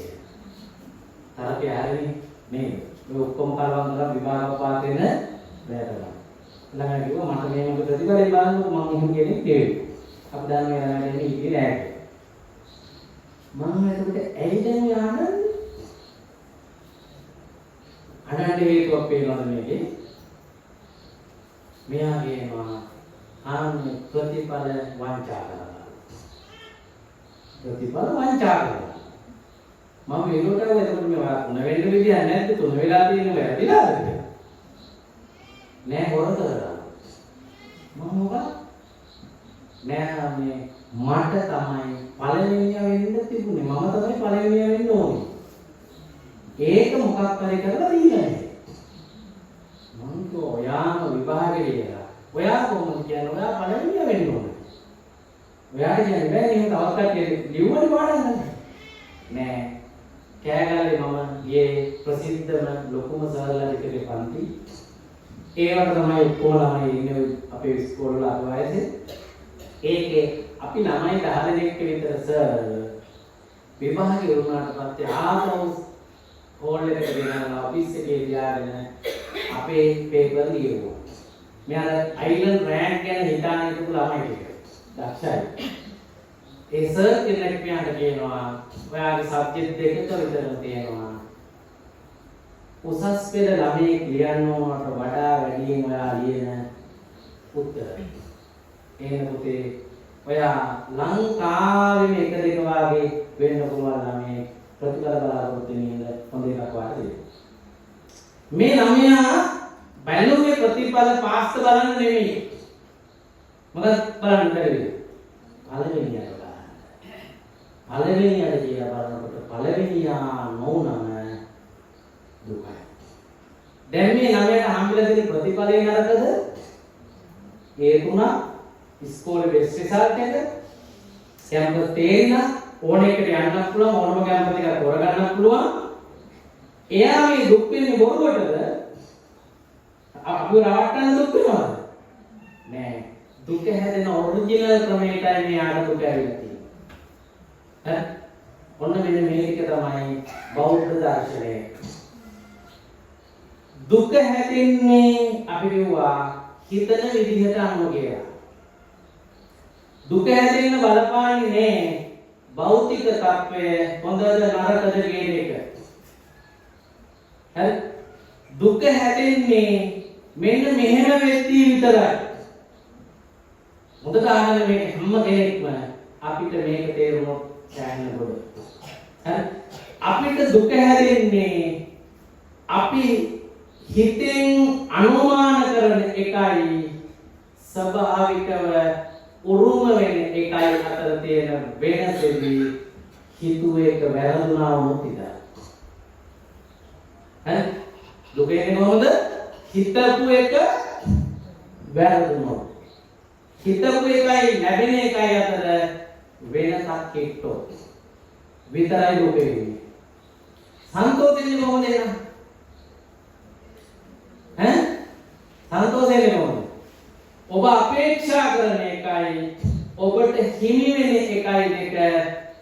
තරකේ ආරෙන්නේ නේද? මේ ඔක්කොම කරවන්න කරලා විභාග පාස් වෙන බෑරලා. ළමයි කිව්වා මට මේක ප්‍රතිඵලය බලන්නකො මම එහෙම කෙනෙක් නෙවෙයි. අපි දන්නේ ළමයි දෙන්නේ ඉන්නේ නෑ. මම එතකොට ඇයි දැන් යන්නේ? අනන්ත හේතුවක් පේනවද මේකේ? මෙයා කියනවා ආන්නේ ප්‍රතිඵල වංචා කරනවා. ප්‍රතිඵල වංචා කරනවා. මම වෙනුවට එතකොට මේ ඔයා තුන වෙන්න විදියක් නැද්ද? තුන වෙලා තියෙන වැරදිලාද කියලා. නෑ හොර කරලා. මම මොකද? නෑ මේ මට තමයි පළවෙනියා වෙන්න තිබුණේ. මම තමයි පළවෙනියා වෙන්න ඕනේ. ඒක මොකක් හරි කරලා දීලා. මම කිව්වා ඔයාම විභාගෙ කියලා. ඔයා කොහොමද කියන්නේ? ඔයා පළවෙනියා වෙන්න ඕනේ. ඔයාට කියන්නේ බෑ නේ තවත් කට්ටිය ලියුමනේ පාඩම් ගන්න. නෑ. කෑගල්ලේ මම ගියේ ප්‍රසිද්ධම ලොකුම සර්ලා දෙකේ පන්ති. ඒවට තමයි ඔක්කොම ළමයි ඉන්නේ අපේ ඉස්කෝලේ වල අර වයසේ. ඒකේ අපි ළමයි 10 දෙනෙක් විතර සර් විභාගෙ වුණාට පස්සේ ආපහු හෝල් එකට ගෙනල්ලා ඔෆිස් එකේ තියාගෙන අපේ පේපර් ලියුවා. මෙයාලා අයිලන්ඩ් රෑන්ක් ගැන හිතාන හිටපු ළමයි ටික. දක්ෂයි. ඒ සර් කෙනෙක් මෙයාට කියනවා ඔයාගේ සබ්ජෙක්ට් දෙකක විතර තියෙනවා. උසස් පෙළ ළමයෙක් ලියන්න ඕනට වඩා වැඩියෙන් ඔයා ලියන උත්තර. එහෙනම් පුතේ ඔයා ලංකාවේම එක දෙක වාගේ වෙන්න පුළුවන් ළමයෙක් ප්‍රතිඵල බලාපොරොත්තු වෙන හොඳ එකක් වාගේ. මේ ළමයා බැලුවේ ප්‍රතිඵල පාස් බලන්න නෙමෙයි. මොකද බලන්න බැරිද? පළවෙනියට බලන්න. පළවෙනියට කියලා බලනකොට පළවෙනියා නොවුනම දුකයි. දැන් මේ ළමයාට හම්බෙලා තියෙන ප්‍රතිඵලය නරකද? ඒ තුන ඉස්කෝලේ බෙස්ට් රිසල්ට් එක කැම්පස් තේරිලා ඕන එකට යන්නත් පුළුවන් ඕනම කැම්පස් එකක් හොරගන්නත් පුළුවන්. එයා මේ දුක් වෙන්නේ බොරුවටද? අපි රවට්ටන්න දුක් වෙනවද? නෑ. දුක හැදෙන ඔරිජිනල් ක්‍රමයටයි මේ ආඩ දුක ඇවිල්ලා තියෙන්නේ. ඔන්න මෙන්න මේක තමයි බෞද්ධ දර්ශනය. දුක හැදෙන්නේ අපි කිව්වා හිතන විදිහට අනුව කියලා. දුක හැදෙන්න බලපාන්නේ නේ භෞතික තත්වය හොඳද නරකද කියන එක. හරි? දුක හැදෙන්නේ මෙන්න මෙහෙම වෙද්දී විතරයි. මොකද ආන්නේ මේ හැම කෙනෙක්ම අපිට මේක තේරුනොත් සෑහෙන පොඩ. හරි? අපිට දුක හැදෙන්නේ අපි හිතෙන් අනුමාන කරන එකයි ස්වභාවිකව උරුම වෙන එකයි අතර තියෙන වෙනසෙදී හිතුවේ එක වැරදුනා වුණොත් ඉතින්. හරි? දුක එන්නේ කොහොමද? හිතපු එක වැරදුනොත්. හිතපු එකයි ලැබෙන එකයි අතර වෙනසක් එක්කෝ විතරයි දුක එන්නේ. සන්තෝෂෙන්නේ කොහොමද එන්නේ? සන්තෝෂෙන්නේ කොහොමද? ඔබ අපේක්ෂා කරන එකයි ඔබට හිමි වෙන එකයි දෙක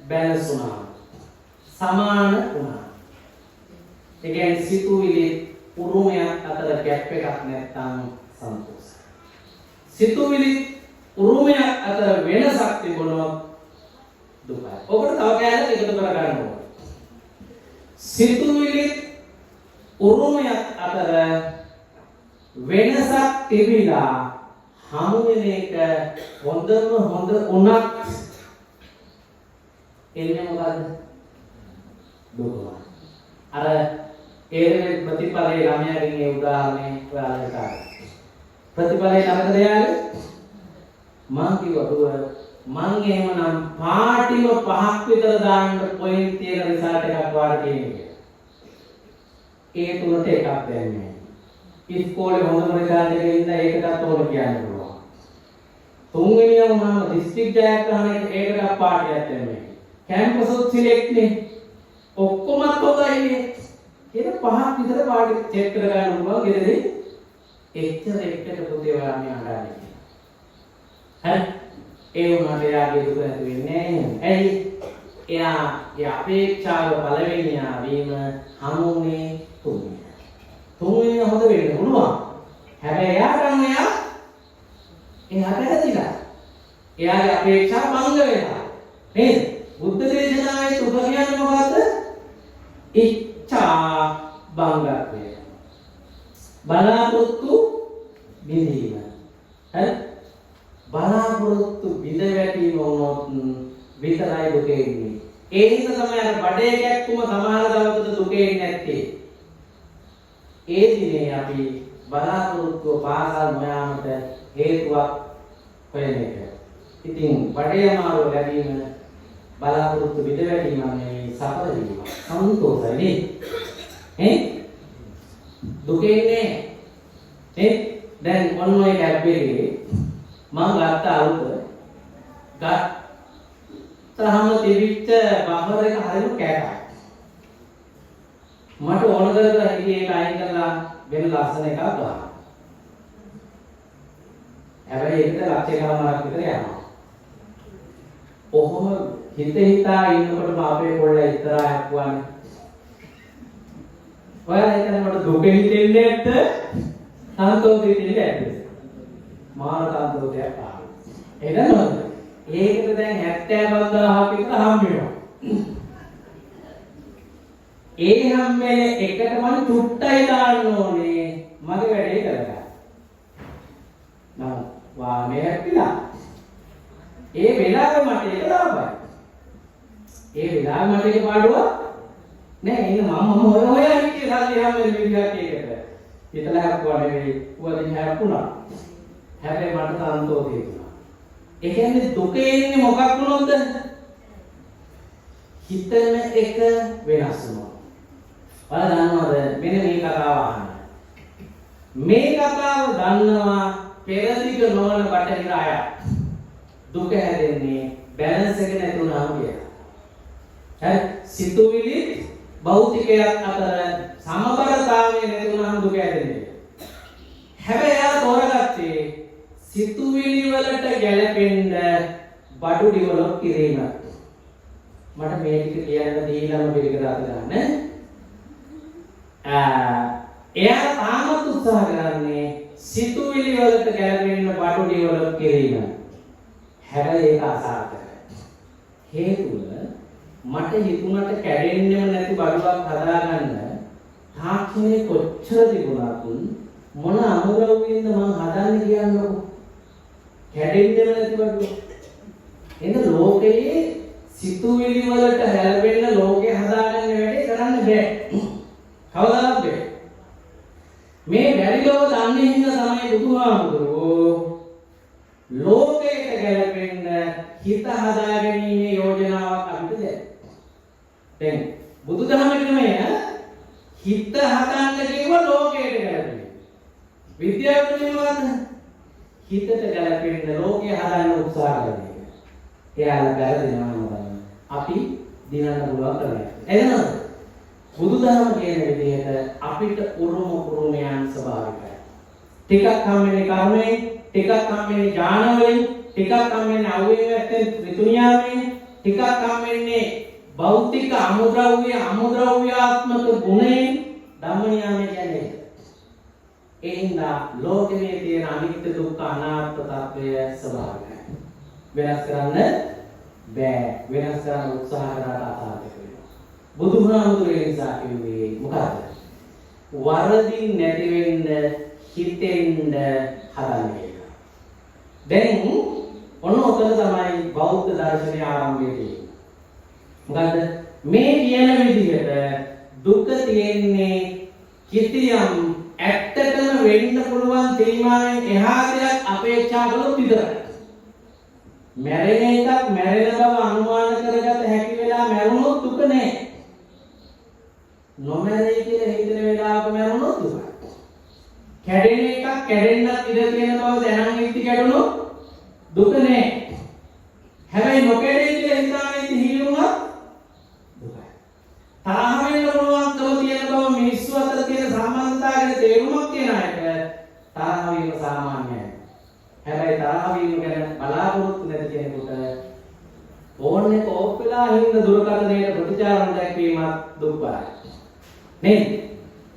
බැලන්ස් වුණා. සමාන වුණා. ඒ කියන්නේ සිතුවිලි උරුමයක් අතර ගැප් එකක් නැත්නම් සන්තෝෂ. සිතුවිලි උරුමයක් අතර වෙනසක් තිබුණොත් දුකයි. ඔබට තව කෑල්ලක් එකතු කර ගන්න ඕන. සිතුවිලි උරුමයක් අතර වෙනසක් තිබිලා හමු වෙන එක හොඳම හොඳ උනත් එන්නේ මොකද්ද? දුකම. අර ඒ ප්‍රතිපලයේ ළමයාගෙන් ඒ උදාහරණය ඔයාලට ගන්න. ප්‍රතිපලයේ ළමද යාළුවෝ? මං කිව්වා මං එහෙමනම් පාටිම 5ක් විතර දාන්න පොයින්ට් තියෙන රිසල්ට් එකක් වාර කියන්නේ. ඒ තුනට එකක් දැන්නේ. ඉස්කෝලේ හොඳම රිසල්ට් එකේ ඉඳලා ඒකටත් ඕන කියන්න පුළුවන්. තුන්වෙනියම මම ඩිස්ට්‍රික්ට් ජයග්‍රහණ ඒකට පාඩයක් දැම්මේ. කැම්පස් උත් සිලෙක්ට් නේ. ඔක්කොමත් හොඳයිනේ. ඒක 5ක් විතර පාඩි චෙක් කර ගන්න පුළුවන්. ගෙදරදී එච්චර එකට පුතේ ඔයාලගේ අඬන්නේ. හරි? ඒ වුණාට එයාගේ දුක නැති වෙන්නේ නැහැ. ඇයි? එයා අපේක්ෂාව පළවෙනියා වීම හමුනේ තුන්වෙනි. තුන්වෙනි හොඳ වෙන්න පුළුවන්. හැබැයි එයාට හැදිලා. එයාගේ අපේක්ෂා භංග වෙනවා. නේද? බුද්ධ දේශනාවේ සුභ කියන්නේ මොකද්ද? ඉච්ඡා භංගත්වය. බලාපොරොත්තු බිඳීම. හරි? බලාපොරොත්තු බිඳ වැටීම වුණොත් විතරයි දුක එන්නේ. ඒ හින්දා තමයි අර බඩේ කැක්කුම සමහර දවසට දුක එන්නේ නැත්තේ. ඒ දිනේ අපි බලාපොරොත්තු පාසල් නොයාමට හේතුවක් හොයන එක. ඉතින් බඩේ අමාරුව ලැබීම බලාපොරොත්තු බිඳ වැටීම නෙවෙයි සඵල වීම. සන්තෝෂයි නේ? දුක එන්නේ දැන් ඔන්න ඔය කැප්පේ මම ගත්ත අලුත ගත්තාම තිබිච්ච බෆර් එක හරිම කැටයි. මට ඕන කරලා හිතේ ඒක අයින් කරලා වෙන ලස්සන එකක් ගන්න. හැබැයි ඒකට ලක්ෂ ගණනක් විතර යනවා. ඔහොම හිතා ඉන්නකොටම අපේ පොල්ල ඉතරක් වань. ඔයාලා හිතන්නේ මට දුක හිතෙන්නේ නැද්ද? සන්තෝෂෙ හිතෙන්නේ නැද්ද? මාන සන්තෝෂයක් ආවා. එනවද? ඒකට දැන් 75000ක් විතර හම්බ වෙනවා. ඒ හැම්මේ එකට මම චුට්ටයි දාන්න ඕනේ මගේ වැඩේ කරගන්න. නම වාමේ හැපිලා. ඒ වෙලාවෙ මට ඒක ලාභයි. ඒ වෙලාවෙ මට ඒක පාඩුවක් නෑ. එන්න මම හොය හිටියේ සල්ලි හැම්මේ විදිහට ඒකට. හිතලා හැප්පුවා නෙවෙයි. උවදින් හැප්පුණා. හැබැයි මට සන්තෝෂය දුන්නා. ඒ කියන්නේ දුකේ ඉන්නේ මොකක් වුණොත්ද? හිතන එක වෙනස් වුණා. ඔයාලා දන්නවද මෙන්න මේ කතාව අහන්න. මේ කතාව දන්නවා පෙරදිග නොවන බටහිර අය. දුක හැදෙන්නේ බැලන්ස් එක නැති වුණාම කියලා. හරි? සිතුවිලි භෞතිකයක් අතර සමබරතාවය නැති වුණාම දුක හැදෙන්නේ. හැබැයි එයා තෝරගත්තේ සිතුවිලි වලට ගැලපෙන්න බඩු ඩිවලොප් කිරීම. මට මේ ටික කියන්න දීලාම පිළිගත ගන්න. එයා තාමත් උත්සාහ කරන්නේ සිතුවිලි වලට ගැලපෙන්න බඩු ඩෙවලොප් කිරීම. හැබැයි ඒක අසාර්ථකයි. හේතුව මට හිතුණට කැඩෙන්නෙම නැති බඩුවක් හදාගන්න තාක්ෂණය කොච්චර තිබුණත් මොන අමුද්‍රව්‍යෙන්ද මම හදන්නේ කියන්නකො. කැඩෙන්නෙම නැති බඩුව. එන්න ලෝකයේ සිතුවිලි වලට හැලපෙන්න ලෝකේ හදාගන්න වැඩේ කරන්න බෑ. කවදාවත් බෑ. මේ බැරි බව දන්නේ හින්දා තමයි බුදුහාමුදුරුවෝ ලෝකයට ගැලපෙන්න හිත හදාගැනීමේ යෝජනාවක් අපිට දෙන්නේ. දැන් බුදුදහම ක්‍රමය හිත හදන්න කියව ලෝකයට ගැලපෙන්න. විද්‍යාව ක්‍රමයවත් හිතට ගැලපෙන්න ලෝකය හදන්න උත්සාහ කරනවා. එයාලා වැරදිනවා නේද? අපි දිනන්න පුළුවන් ක්‍රමයක්. එතනද බුදුදහම කියන විදිහට අපිට උරුමයන් ස්වභාවිකයි. ටිකක් හම්බෙන්නේ කර්මයෙන්, ටිකක් හම්බෙන්නේ ඥාන වලින්, ටිකක් හම්බෙන්නේ අවේවයෙන් ත්‍රිතුණ්‍යාවෙන්, ටිකක් හම්බෙන්නේ භෞතික අමුද්‍රව්‍යාත්මක ගුණයෙන් ධම්ම නියාමය කියන්නේ. ඒ හින්දා ලෝකයේ තියෙන අනිත්‍ය දුක්ඛ අනාත්ම తත්වය ස්වභාවිකයි. වෙනස් කරන්න බෑ. වෙනස් කරන්න උත්සාහ කරලා අසාර්ථක වෙනවා. බුදුහාමුදුරේ නිසා කිව්වේ මොකද්ද? වරදින් නැති වෙන්න හිතෙන්න හදන්න කියලා. දැන් ඔන්න ඔතන තමයි බෞද්ධ දර්ශනය ආරම්භය තියෙන්නේ. මොකද්ද? මේ කියන විදිහට දුක තියෙන්නේ කිතියම් ඇත්තටම වෙන්න පුළුවන් තේමාවෙන් එහා දෙයක් අපේක්ෂා කළොත් විතරයි. මැරෙන එකක් මැරෙන බව අනුමාන කරගත හැකි වෙලා මැරුණොත් දුක නෑ. නොමැරෙයි කියලා හිතන වෙලාවක මැරුණොත් දුකයි. කැඩෙන එකක් කැඩෙන්නත් ඉඩ තියෙන බව දැනන් ඉති කැඩුණොත් දුක නෑ. හැබැයි නොකැඩෙයි කියලා හිතාගෙන ඉති හිලුණොත් දුකයි. තරහ වෙන්න පුළුවන්කම තියෙන බව මිනිස්සු අතර තියෙන සම්බන්ධතාවයේ තේරුමක් තියෙන අයට තරහ වීම සාමාන්‍යයි. හැබැයි තරහ වීම ගැන බලාපොරොත්තු නැති කෙනෙකුට ඕන්නේ කෝප් වෙලා හින්දා දුරකථනයේ ප්‍රතිචාර දැක්වීමත් දුක්බරයි. නේද?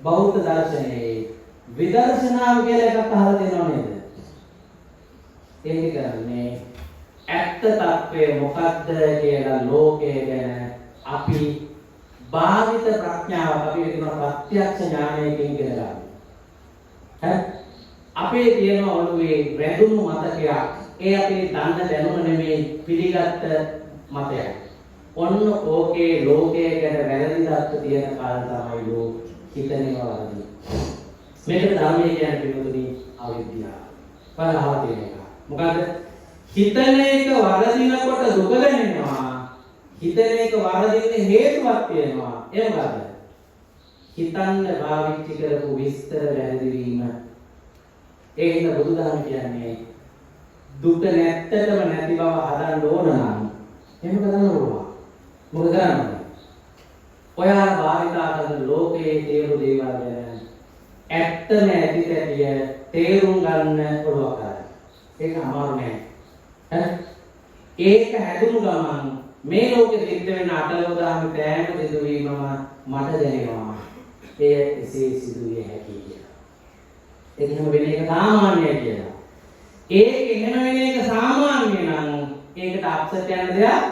බෞද්ධ දර්ශනයේ විදර්ශනාව කියලා එකක් අහලා තියෙනව නේද? ඒක කරන්නේ ඇත්ත తත්වය මොකක්ද කියලා ලෝකයේ ගැන අපි භාවිත ප්‍රඥාව අපි කියන ප්‍රත්‍යක්ෂ ඥානයකින් කියලා ගන්න. හරි? අපේ තියෙන ඔළුවේ වැදුණු මතකයක්. ඒ අපේ දන්න දැනුම නෙමෙයි පිළිගත්ත මතයක්. ඔන්න ඕකේ ලෝකයේ ගැන වැරදි දත්ත තියෙන කාල තමයි ලෝ හිතනවා වරදී. මේක ධර්මයේ කියන්නේ පිළිතුරු අවිද්‍යාව. බලහව තියෙන එක. මොකද හිතන එක වරදිනකොට දුක දැනෙනවා. හිතන එක වරදින්න හේතුවක් තියෙනවා. ඒ මොකද? හිතන්න භාවිත කරපු විස්තර වැරදි වීම. ඒ හින්දා බුදුදහම කියන්නේ දුක නැත්තටම නැති බව හදන්න ඕන නම් එහෙම කරන්න ඕන. මොකද කරන්නේ? ඔයාලා භාවිතා කරන ලෝකයේ තේරු දේවල් ගැන ඇත්තම ඇතිතැටිය තේරුම් ගන්න පුළුවන් කරා. ඒක අමාරු නෑ. හරි? ඒක හැදුණු ගමන් මේ ලෝකෙ සිද්ධ වෙන අටලෝදාම තෑම සිදුවීමම මට දැනෙනවා. ඒ එසේ සිදුවිය හැකියි කියලා. ඒක එහෙම වෙන එක සාමාන්‍යයි කියලා. ඒක එහෙම වෙන එක සාමාන්‍ය නම් ඒකට අප්සෙට් යන දෙයක්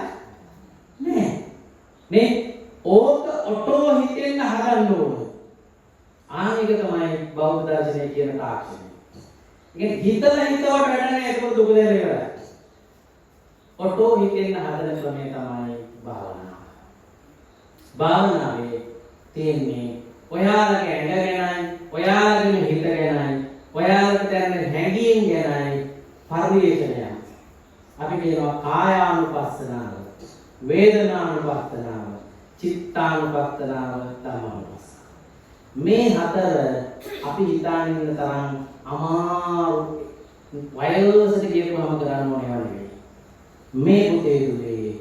නෑ. නේ? ඕක ඔටෝ හිතෙන්න හදන්න ඕන. ආනික තමයි බෞද්ධ දර්ශනය කියන තාක්ෂණය. ඉතින් හිතලා හිතවට වැඩ නැහැ ඒක දුක දෙන ඉවරයි. ඔටෝ හිතෙන්න හදන ක්‍රමය තමයි භාවනාව. භාවනාවේ තියෙන්නේ ඔයාලගේ ඇඟ ගැනයි, ඔයාලගේ හිත ගැනයි, ඔයාලට දැනෙන හැඟීම් ගැනයි පරිවේෂණය. අපි කියනවා කායානුපස්සනාව, වේදනානුපස්සනාව, චිත්තානුපස්සනාව, ධම්මානුපස්සනාව. මේ හතර අපි හිතාගෙන ඉන්න තරම් අමාරු වයසට ගියපුවම කරන්න ඕනේ නෙවෙයි. මේ පුතේ දුවේ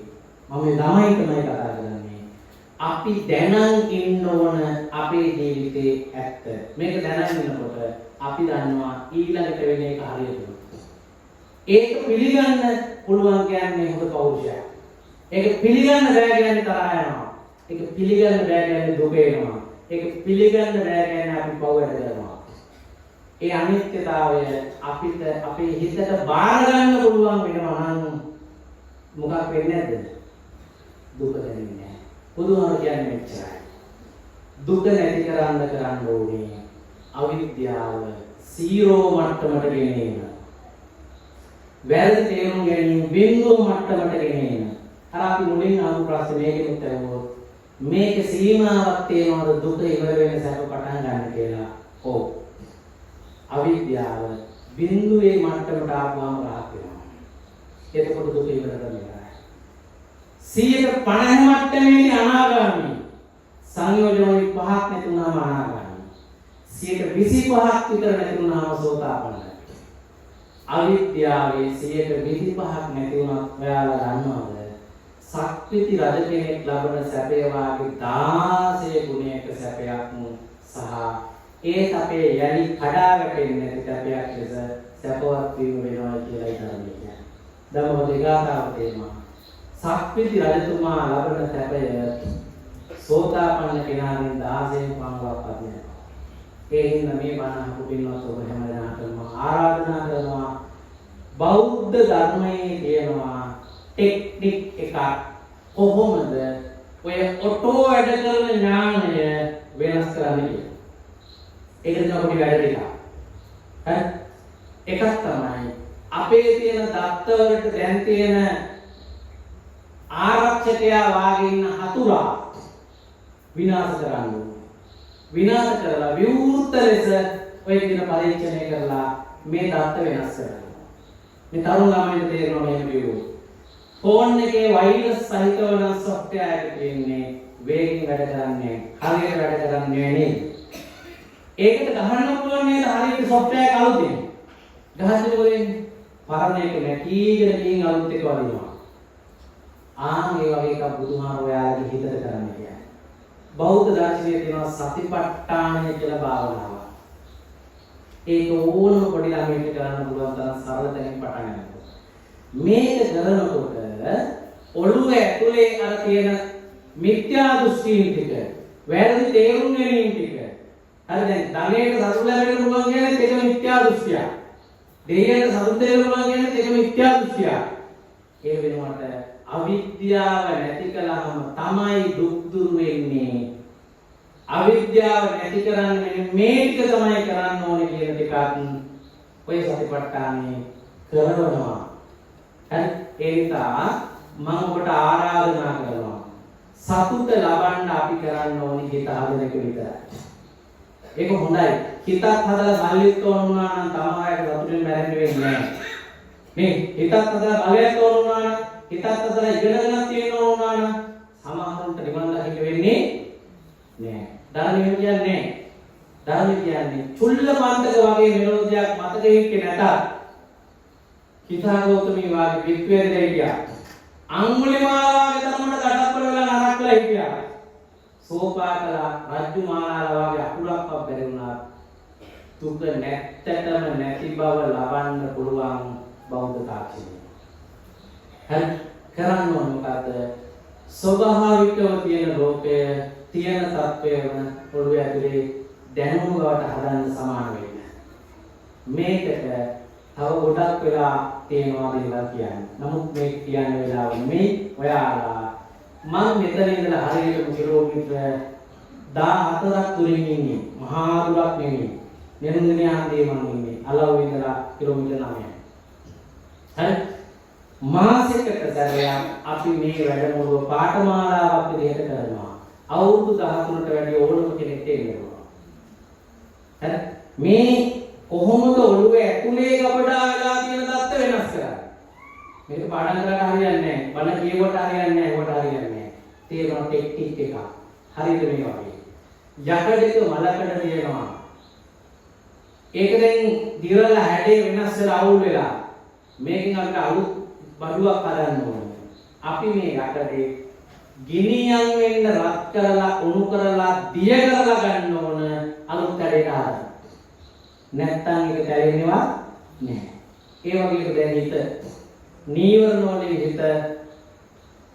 මම ළමයි තමයි කතා කරන්නේ. අපි දැනන් ඉන්න ඕන අපේ ජීවිතේ ඇත්ත. මේක දැනන් ඉන්නකොට අපි දන්නවා ඊළඟට වෙන එක හරියට. ඒක පිළිගන්න පුළුවන් කියන්නේ හොඳ පෞරුෂයක්. ඒක පිළිගන්න බෑ කියන්නේ තරහ යනවා. ඒක පිළිගන්න බෑ කියන්නේ දුක එනවා. ඒක පිළිගන්න බෑ කියන්නේ අපි පව් වැඩ කරනවා. ඒ අනිත්‍යතාවය අපිට අපේ හිතට බාර ගන්න පුළුවන් වෙනවා නම් මොකක් වෙන්නේ නැද්ද? දුක දැනෙන්නේ නැහැ. බුදුහාම කියන්නේ මෙච්චරයි. දුක නැති කරන්න ඕනේ අවිද්‍යාව සීරෝ මට්ටමට ගෙනෙන්න. වැරදි තේරුම් ගැනීම බිඳුව මට්ටමට ගෙනෙන්න. අර අපි මුලින් අහපු ප්‍රශ්නේ මේකෙත් ඇහුවොත් මේක සීමාවක් තියනවාද දුක ඉවර වෙන සැප පටන් ගන්න කියලා. ඔව්. අවිද්‍යාව බිඳුවේ මට්ටමට ආවම රහත් වෙනවා. එතකොට දුක ඉවර කරනවා. 150 මට්ටමේදී අනාගාමී. සංයෝජන පහක් නැතුණාම අනාගාමී. 125ක් විතර නැතුණාම සෝතාපන්නයි. අවිද්‍යාවේ 125ක් නැති වුණත් ඔයාලා දන්නවද? සක්විති රජ කෙනෙක් ලබන සැපය වාගේ 16 ගුණයක සැපයක් සහ ඒ සැපේ යලි කඩා වැටෙන්නේ නැති සැපයක් ලෙස සැපවත් වීම වෙනවා කියලා ඉතින් ධම්මපදේගාතාව තේමා. සක්විති රජතුමා ලබන සැපය සෝතාපන්න කෙනාගෙන් 16 පංගුවක් අධ්‍යයනය. ඒ හින්දා මේ බණ අහපු පින්වත් ඔබ හැමදාම ආරාධනා කරනවා බෞද්ධ ධර්මයේ තියෙනවා ටෙක්නික් එකක් කොහොමද ඔය ඔටෝ වැඩ කරන ඥානය වෙනස් කරන්නේ කියලා. ඒක තමයි පොඩි වැඩ ටික. හරි? එකක් තමයි අපේ තියෙන දත්ත වලට දැන් තියෙන ආරක්ෂකයා වාගේ ඉන්න හතුරා විනාශ කරන්න ඕනේ. විනාශ කරලා විවෘත ලෙස ඔය කියන පරීක්ෂණය කරලා මේ දත්ත වෙනස් කරනවා. මේ තරුණ ළමයින්ට තේරෙනවා මේක විවෘත. ෆෝන් එකේ වෛරස් සහිතව නම් software එක තියෙන්නේ වේගෙන් වැඩ කරන්නේ හරියට වැඩ කරන්නේ නේද? ඒකට ගහන්න පුළුවන් නේද හරියට software එක අලුතින්. ගහද්දී මොකද වෙන්නේ? පරණ එක නැකීගෙන ගින් අලුත් එක වදිනවා. ඒ වගේ එකක් බුදුහාම ඔයාලගේ හිතට කරන්න කියන්නේ. බෞද්ධ දර්ශනයේ තියෙනවා සතිපට්ඨානය කියලා භාවනාව. ඒක ඕනම පොඩි ළමයෙක්ට කරන්න පුළුවන් තරම් සරල තැනින් පටන් ගන්නවා. මේක කරනකොට ඔළුව ඇතුලේ අර තියෙන මිත්‍යා දෘෂ්ටීන් ටික, වැරදි තේරුම් ගැනීම ටික. හරි දැන් ධනයට සතුට ලැබෙන්න පුළුවන් කියන්නේ ඒක මිත්‍යා දෘෂ්ටියක්. දෙයියට සතුට දෙන්න පුළුවන් කියන්නේ ඒක මිත්‍යා දෘෂ්ටියක්. ඒ වෙනුවට අවිද්‍යාව නැති කළාම තමයි දුක් දුරු වෙන්නේ. අවිද්‍යාව නැති කරන්නේ මේ ටික තමයි කරන්න ඕනේ කියන ටිකක් ඔය සතිපට්ඨානේ කරනවා. හරි ඒ නිසා මම ඔබට ආරාධනා කරනවා සතුට ලබන්න අපි කරන්න ඕනේ හිත හදන එක විතරයි. ඒක හොඳයි. හිතත් හදලා සල්ලිත් ඕන වුණා නම් තමයි සතුටෙන් මැරෙන්න වෙන්නේ නැහැ. මේ හිතත් හදලා බලයක් ඕන වුණා නම් හිතත් හදලා ඉගෙනගෙන තියෙනවා වුණා නම් සමහරුන්ට නිවන් දකින්න වෙන්නේ නෑ. ධර්මය කියන්නේ ධර්මය කියන්නේ චුල්ලමන්තක වගේ මෙලෝදියක් මතක හිටියේ නැතත් හිතාගෞතමී වාගේ වික්වේද හිටියා. අඟුලිමාලාගේ තරමට කඩප්පල වෙලා නරකලා හිටියා. සෝපාකලා රජ්ජුමාලාලා වගේ අකුලක්වත් බැරි වුණා. දුක නැත්තටම නැති බව ලබන්න පුළුවන් බෞද්ධ තාක්ෂණය. හරි කරන්න ඕන මොකද? ස්වභාවිකව තියෙන ලෝකය තියෙන තත්ත්වය වන පොළොවේ ඇතුලේ දැනුම බවට හදන්න සමාන වෙන්න. මේකට තව ගොඩක් වෙලා තියෙනවා කියලා කියන්නේ. නමුත් මේ කියන වෙලාව නෙමෙයි ඔයාලා මම මෙතන ඉඳලා හරියට කිලෝමීටර 14ක් දුරින් ඉන්නේ. මහා දුරක් නෙමෙයි. නිරන්තරයෙන් ආන්දේ මම ඉන්නේ. අලව් ඉඳලා කිලෝමීටර 9යි. හරි මාසෙකට සැරයක් අපි මේ වැඩමුළුව පාඨමාලාවක් විදිහට කරනවා. අවුරුදු 13ට වැඩි ඕනම කෙනෙක්ට එනවා. හරි මේ කොහොමද ඔළුවේ ඇතුලේ ගබඩා වෙලා තියෙන தත්ත වෙනස් කරන්නේ? මේක පාඩම් කරලා හරියන්නේ නැහැ. බණ කියවට හරියන්නේ නැහැ. කොට හරියන්නේ නැහැ. තේරෙන ටෙක්නික් එක. හරියට මේ වගේ. යකඩක මලකඩ තියෙනවා. ඒක දැන් දිරලා හැඩේ වෙනස් වෙලා අවුල් වෙලා. මේකෙන් අපිට අලුත් බඩුවක් හදන්න ඕනේ. අපි මේ යකඩේ ගිනියම් වෙන්න රත් කරලා උණු කරලා දිය කරලා ගන්න ඕන අලුත් කඩේට හදන්න. නැත්තම් ඒක දැලෙන්නේවත් නැහැ. ඒ වගේ දැන් හිත නීවරණ වලින් හිත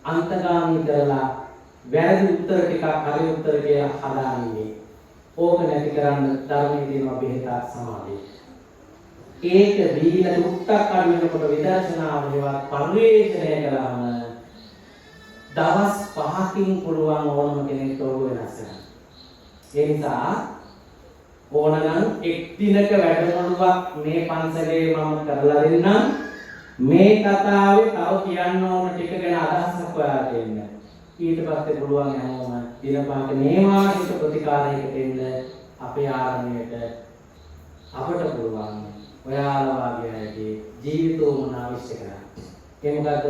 අන්තගාමී කරලා වැරදි උත්තර ටිකක් හරි උත්තර කියලා හදාන්නේ. ඕක නැති කරන්න ධර්මයේ තියෙනවා බෙහෙතක් සමාධිය. ඒක දීලා දුක්ඛක් අඩු වෙනකොට විදර්ශනාවේවත් පරිවේෂණය කළාම දවස් 5කින් පුළුවන් ඕනම කෙනෙක්ට ඕක වෙනස් කරන්න. ඒ නිසා ඕනනම් එක් දිනක වැඩමුළුවක් මේ පන්සලේ මම කරලා දෙන්නම්. මේ කතාවේ තව කියන්න ඕන ටික ගැන අදහසක් ඔයාලා දෙන්න. ඊට පස්සේ පුළුවන් හැමෝම දිනපාක මේ වාසික ප්‍රතිකාරයකට එන්න අපේ ආරණ්‍යයට අපට පුළුවන් ඔයාලා වගේ අයගේ ජීවිතෝමන අවශ්‍ය කරා. ඒ මොකද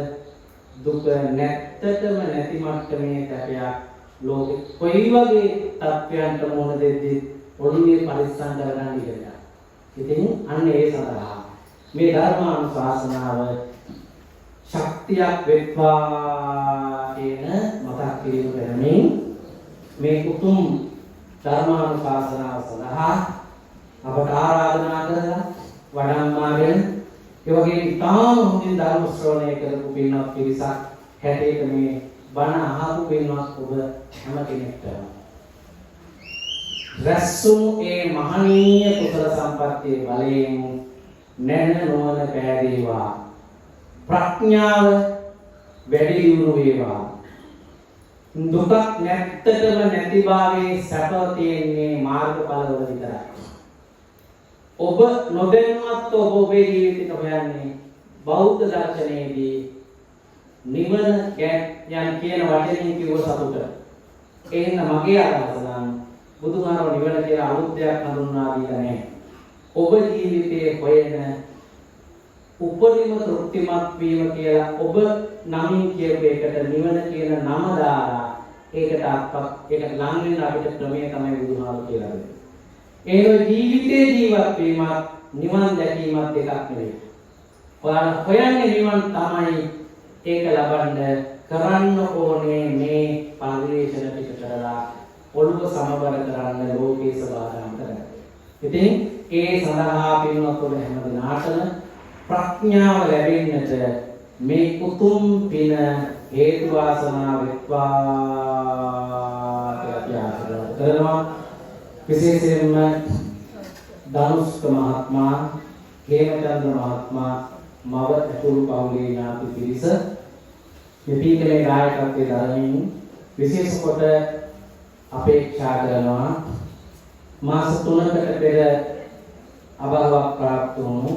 දුක නැත්තටම නැති මට්ටමේ තැපයක් ලෝකෙ කොයි වගේ තත්ත්වයන්ට මුහුණ දෙද්දී ඔළුවේ පරිස්සම් කරගන්න ඉඩ. ඉතින් අන්න ඒ සඳහා මේ ධර්මානුශාසනාව ශක්තියක් වෙත්වා කියන මතක් කිරීම කරමින් මේ උතුම් ධර්මානුශාසනාව සඳහා අපට ආරාධනා කරලා වඩම්මාගෙන ඒ වගේ ඉතාම හොඳින් ධර්ම ශ්‍රවණය කරපු පින්වත් පිරිසක් හැටියට මේ බණ අහපු පින්වත් ඔබ හැම කෙනෙක්ටම රැස්වුණු ඒ මහනීය කුසල සම්පත්තියේ බලයෙන් නැන නොවන පෑදේවා ප්‍රඥාව වැඩි දියුණු වේවා දුකක් නැත්තටම නැතිභාවයේ සැප තියෙන්නේ මාර්ගඵලවල විතරයි. ඔබ නොදැනුවත් ඔබේ ජීවිතේ හොයන්නේ බෞද්ධ දර්ශනයේදී නිවන යන කියන වචنين කිව්ව සතුට. එහෙනම් මගේ අදහස නම් බුදුහාරෝ නිවන කියලා අලුත් දෙයක් හඳුන්වා දීලා නැහැ. ඔබ ජීවිතයේ හොයන උපරිම තෘප්තිමත් වීම කියලා ඔබ නමින් කියපු එකට නිවන කියන නම දාලා ඒකට ලං වෙන අපිට ක්‍රමය තමයි බුදුහාරෝ කියලා දෙන්නේ. ඒ ජීවිතේ ජීවත් වීමත් නිවන් දැකීමත් දෙකක් නෙවෙයි. ඔයාලා හොයන්නේ නිවන් තමයි. ඒක ලබන්න කරන්න ඕනේ මේ පරිවේෂණ ටික කරලා ඔළුව සමබර කරන්න ලෝකේ සබාධාම් කරගන්න. ඉතින් ඒ සඳහා පින්වත් ඔබ හැම දිනාටම ප්‍රඥාව ලැබෙන්නට මේ උතුම් පින හේතු වාසනා වෙත්වා කියලා ආශිර්වාද කරනවා. විශේෂයෙන්ම ධනුෂ්ක මහත්මයා, හේමචන්ද්‍ර මහත්මයා, මව ඇතුළු පවුලේ ඥාති පිරිස මේ පීඨයේ දායකත්වයේ දරමින් විශේෂ කොට අපේක්ෂා කරනවා මාස 3කට පෙර අභාවක් ප්‍රාප්ත වුණු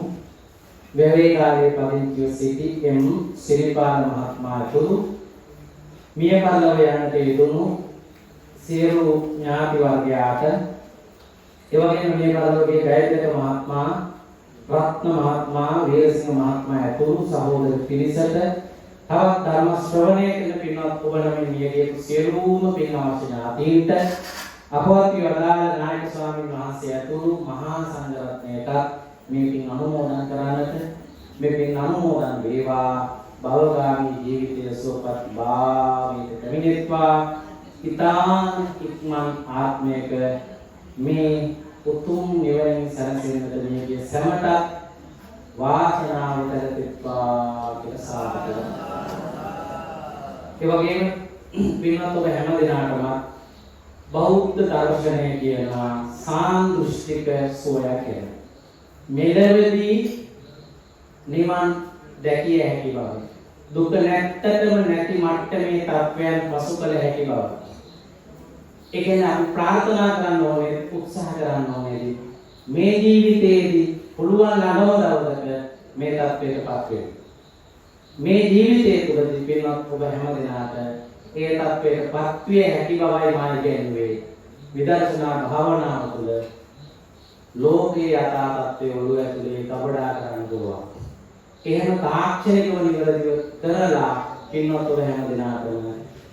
වේවේකාලේ පදිංචිව සිටි එම් සිරිපාල මහත්මයා ඇතුළු මිය පරලොව යන්නට යෙදුණු සියලු ඥාති වර්ගයාට එවැගේම මිය පරලොවගේ ගයදක මහත්මයා, රත්න මහත්මයා, වීරසිංහ මහත්මයා ඇතුළු සහෝදර පිරිසට තවත් ධර්ම ශ්‍රවණය කරන පින්වත් ඔබ නමින් මියගිය සියලුම පින් අවශ්‍ය ඥාතීන්ට අපවත් වදාළ නායක ස්වාමීන් වහන්සේ ඇතුළු මහා සංඝරත්නයට මේ පින් අනුමෝදන් කරන්නට මේ පින් අනුමෝදන් වේවා. භවගාමී ජීවිතයේ සුවපත් භාවයට පැමිණෙත්වා. ඉතාම ඉක්මන් ආත්මයක මේ උතුම් නිවනින් සැනසෙන්නට මේකේ සැමට වාසනාව කරත්වා කියලා සාදු. ඒ වගේම පින්වත් ඔබ හැම දිනකටම බෞද්ධ දර්ශනය කියනවා සාන්දෘෂ්ටික සෝය කියලා. මෙලෙවදී නිවන් දැකිය හැකි බව. දුක නැත්තටම නැති මට්ටමේ තත්වයන් පසු කළ හැකි බව. ඒ කියන්නේ අපි ප්‍රාර්ථනා කරන්න ඕනේ, උත්සාහ කරන්න ඕනේ මේ ජීවිතයේදී පුළුවන් නඩව දවසක මේ තත්වයටපත් වෙන්න. මේ ජීවිතයේ තුලදී පින්වත් ඔබ හැම දිනකට ඒ තත්වයටපත් විය හැකි බවයි මා කියන්නේ. විදර්ශනා භාවනාව තුළ ලෝකේ යථා තත්ත්වය ඔළුව ඇතුලේ කබඩා කරන්න පුළුවන්. එහෙම තාක්ෂණිකව නිවැරදිව කරලා පින්වත් ඔබ හැම දිනකටම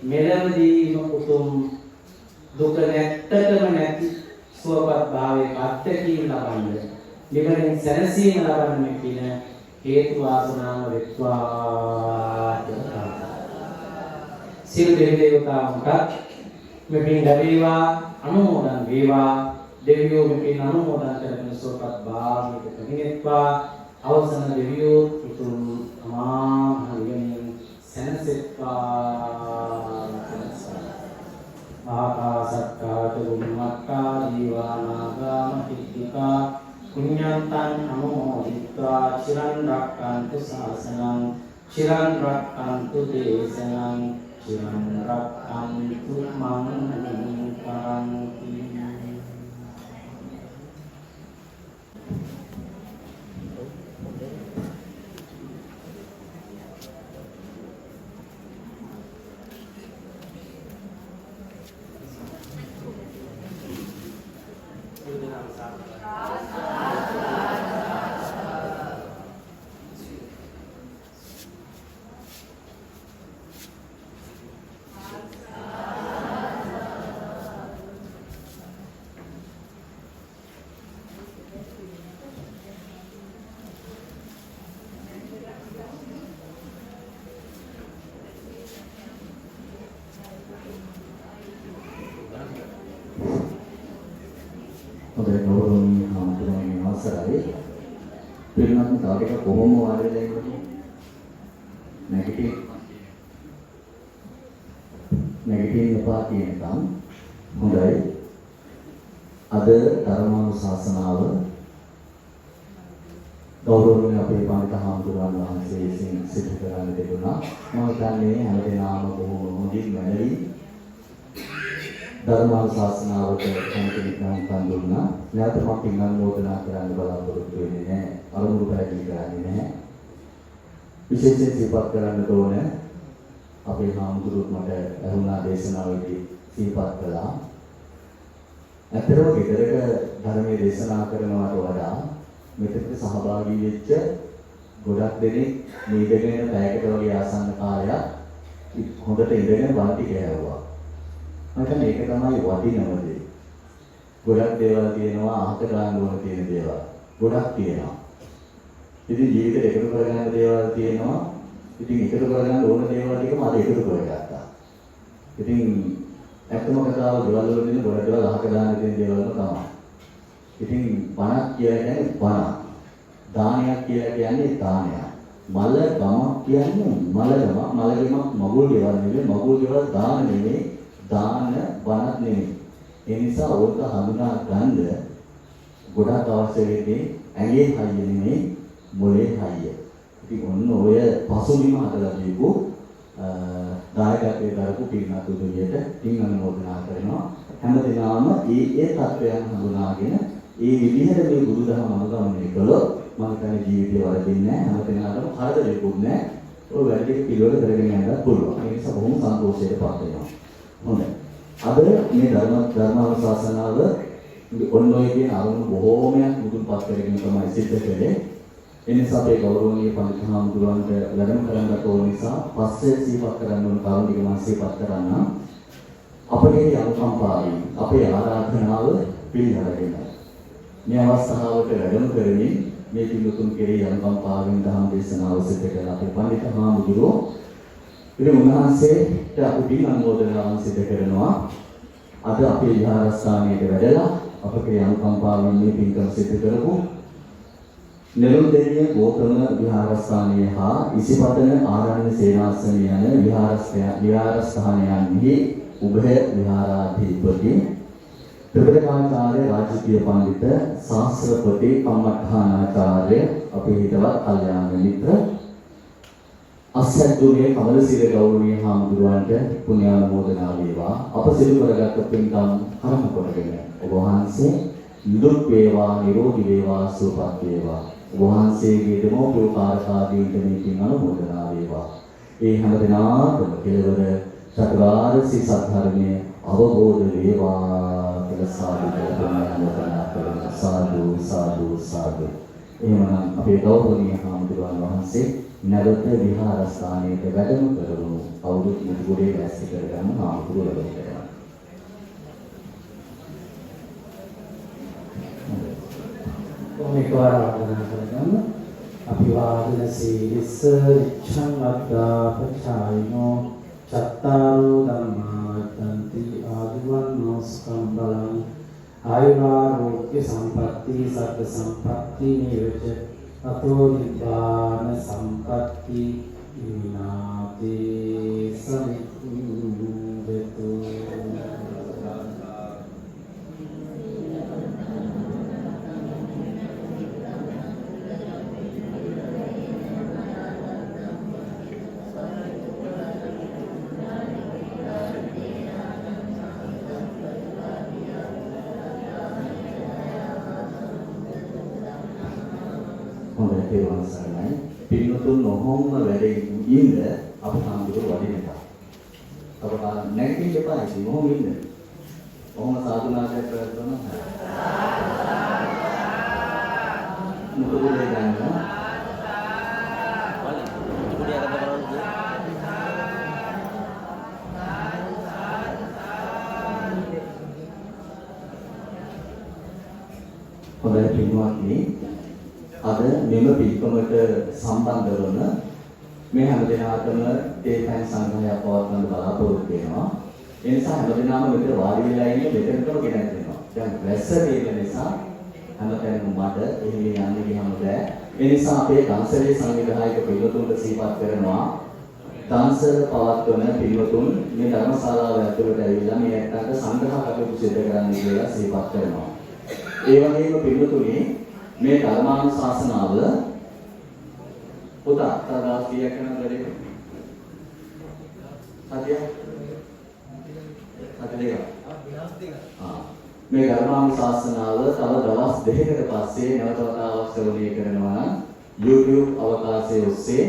මෙලවදීම උතුම් දුක නැත්තටම නැති සුවපත් භාවයේ අත්දැකීම ලබන්න නිවනින් සැනසීම ලබන්න මේ පින හේතු වාසනාම වෙත්වා කියලා. සියලු දෙවියන්ට මේ පින් ලැබේවා, අනුමෝදන් වේවා. දෙවියෝ මේ පින් අනුමෝදන් කරගෙන සුවපත් භාවයට පැමිණෙත්වා. අවසන දෙවියෝ උතුම් අමා හරියමින් සැනසෙත්වා. ආකාසත්තා චුම්මත්තා දීවා රක්칸තු ශාසනං චිරං රක්칸තු දේශනං චිරං රක්칸තු මං කරන්ති. ඔබේ ගෞරවනීය හාමුදුරුවනේ අවසරයි. පිළිමත් තාවක කොහොම වාඩිලා ඉන්නේ? නැගිටින්න එපා කියනකම් හොඳයි. අද ධර්මානුශාසනාව ගෞරවනීය අපේ පඬිත හාමුදුරුවන් වහන්සේ විසින් සිදු කරන්න තිබුණා. මම හිතන්නේ හැමදෙනාම බොහොම හොඳින් වැඩි ධර්මානුශාසනාවට සම්පූර්ණ දුන්නා. නැවත මම පින් අනුමෝදනා කරන්න බලාපොරොත්තු වෙන්නේ නැහැ. අරමුණු පැහැදිලි කරන්නේ නැහැ. විශේෂයෙන් සිහිපත් කරන්න ඕන අපේ හාමුදුරුවෝ මට අරුණා දේශනාවේදී සිහිපත් කළා. ඇත්තටම ගෙදරක ධර්මයේ දේශනා කරනවට වඩා මෙතෙක් සහභාගී වෙච්ච ගොඩක් දෙනෙක් මේ ඉඳගෙන පැයකට වගේ ආසන්න කාලයක් හොඳට ඉඳගෙන වන්ති කෑවුවා. මම කියන්නේ ඒක තමයි වටිනම දේ. ගොඩක් දේවල් තියෙනවා අහක ගන්න ඕන තියෙන දේවල්. ගොඩක් තියෙනවා. ඉතින් ජීවිතේ එකතු කරගන්න දේවල් තියෙනවා. ඉතින් එකතු කරගන්න ඕන දේවල් ටිකම අද එකතු කරගත්තා. ඉතින් ඇත්තම කතාව දේවල් වල තියෙන ගොඩක් දේවල් අහක දාන්න තියෙන දේවල්ම තමයි. ඉතින් බණක් කියලා කියන්නේ බණ. දානයක් කියලා කියන්නේ දානයක්. මල ගමක් කියන්නේ මලගම. මලගමක් මගුල් දේවල් නෙවෙයි. මගුල් දේවල් දාන නෙවෙයි. දාන බණක් නෙවෙයි. ඒ නිසා ඕක හඳුනා ගන්න ගොඩක් අවශ්‍ය වෙන්නේ ඇඟේ හයිය නෙවෙයි මොලේ හයිය. ඉතින් ඔන්න ඔය පසුබිම හදලා දීපු දායකත්වයේ දරපු පිරිනතු දෙවියට පින් අනුමෝදනා කරනවා. හැමදෙනාම ඒ තත්වයන් හඳුනාගෙන ඒ විදිහට මේ බුදුදහම අනුගමනය කළොත් මම හිතන්නේ ජීවිතේ වරදින්නේ නැහැ. හැමදෙනාටම හරදෙකුත් නැහැ. ඔය වැඩි ටික පිළිවෙල කරගෙන යන්නත් පුළුවන්. ඒ නිසා බොහොම සන්තෝෂයටපත් වෙනවා. හොඳයි. අද මේ ධර්මානුශාසනාව ඔන්න ඔය කියන අරමුණු බොහෝමයක් මුදුන්පත් කරගෙන තමයි සිද්ධ කළේ. ඒ නිසා අපේ ගෞරවනීය පඬිතු හාමුදුරුවන්ට වැඩම කරන්නට ඕන නිසා පස්සේ සිහිපත් කරන්න ඕන කරුණු ටික මම සිහිපත් කරන්නම්. අපගේ අනුකම්පාවෙන් අපේ ආරාධනාව පිළිඅරගෙන මේ අවස්ථාවට වැඩම කරමින් මේ පිළිතුන් කෙරෙහි අනුකම්පාවෙන් ධර්ම දේශනාව සිදු කළ අපේ පඬිතු හාමුදුරුවෝ ඉතින් උන්වහන්සේට අපි අනුමෝදනාවන් සිදු කරනවා. අද අපේ විහාරස්ථානයේ වැඩලා අපගේ අනුකම්පාවෙන් මේ පින්කම් සිදු කරපු නෙළුම්දෙණිය ගෝතම විහාරස්ථානයේ හා ඉසිපතන ආරණ්‍ය සේනාසනය යන විහාරස්ථානයන්හි උභය විහාරාධිපති ත්‍රිපිටකාචාර්ය රාජකීය පඬිත ශාස්ත්‍රපති කම්මඨානාචාර්ය අපේ හිතවත් කල්යාණ මිත්‍ර අස්සද්දුවේ කමලසිර ගෞරවනීය හාමුදුරුවන්ට පුණ්‍යානුමෝදනා වේවා. අප සිදු කරගත් පින්කම් කරම කොටගෙන ඔබ වහන්සේ නිදුක් වේවා, නිරෝගී වේවා, සුවපත් වේවා. ඔබ වහන්සේගේ දෙමෝපියෝකාරකාදීන්ට මේ පින් අනුමෝදනා වේවා. ඒ හැම දිනාටම කෙලවර චතුරාර්ය සත්‍ය අවබෝධ වේවා කියලා සාදු පුණ්‍යානුමෝදනා කරමු. සාදු සාදු සාදු. එහෙමනම් අපේ ගෞරවනීය හාමුදුරුවන් වහන්සේ නැවත විහාරස්ථානයට වැඩම කරමු. අවුරුදු මුදුරේ වැස්ස කරගන්න හාමුදුරුවෝ වැඩම කරනවා. කොහොමද කරගන්න? අභිවාදන සීලස ඉච්ඡං අත්තා පචායිනෝ චත්තාරෝ ධම්මා තන්ති ආදිවන්නෝ ස්කම්බලං ආයුරාෝග්‍ය සම්පatti සග්ග සම්පatti නිරච අතෝ නිබ්බාන සම්පatti විනාතේ සමිද්දතු. තේරුම් ගන්නයි. පින්නතුන් නොහොම වැඩේ ඉන්න අප සම්බුදු වඩිනවා. අප නැගිටින්න එපා ඉතින් මොහොම ඉන්න. කොහොම සාධනාවක් කරනවා. මොකද ඒ ගන්නවා. හොඳයි පින්වත්නි, අද මෙම පිටකමට සම්බන්ධ වන මේ හැම දිනකටම තේපැන් සංග්‍රහයක් පවත්වන්න බලාපොරොත්තු වෙනවා. ඒ නිසා හැම දිනම මෙතන වාඩි වෙලා ඉන්න මෙතනටම ගෙනත් දෙනවා. දැන් වැස්ස තියෙන නිසා හැමතැනම මඩ එහෙම යන්නේ ගියම බෑ. ඒ නිසා අපේ දන්සලේ සංවිධායක පිළිතුරුට සිහිපත් කරනවා. දන්සල පවත්වන පිළිතුරුන් මේ ධර්මශාලාව ඇතුළට ඇවිල්ලා මේ ඇත්තට සංග්‍රහ කටයුතු සිදු කරන්න කියලා සිහිපත් කරනවා. ඒ වගේම පිළිතුරුනේ මේ ධර්මානුශාසනාව පුතා තවදාස් කීයක් යනවද වැඩේ? මේ ධර්මානුශාසනාව තව දවස් දෙකකට පස්සේ නැවත වතාවක් ශ්‍රවණය කරනවා නම් YouTube අවකාශයේ ඔස්සේ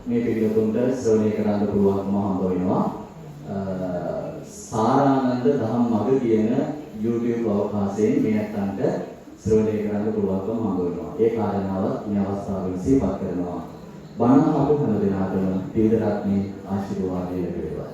මේ පිළිතුරුන්ට ශ්‍රවණය කරන්න පුළුවන්කම හම්බ වෙනවා. සාරානන්ද දහම් මග කියන YouTube අවකාශයෙන් මේ අතන්ට ශ්‍රවණය කරන්න පුළුවන්කම හම්බ වෙනවා. ඒ කාරණාව මේ අවස්ථාවෙන් සිහිපත් කරනවා. බණ අහපු හැම දිනකටම තීව්‍ර රත්නේ ආශිර්වාදය ලැබේවා.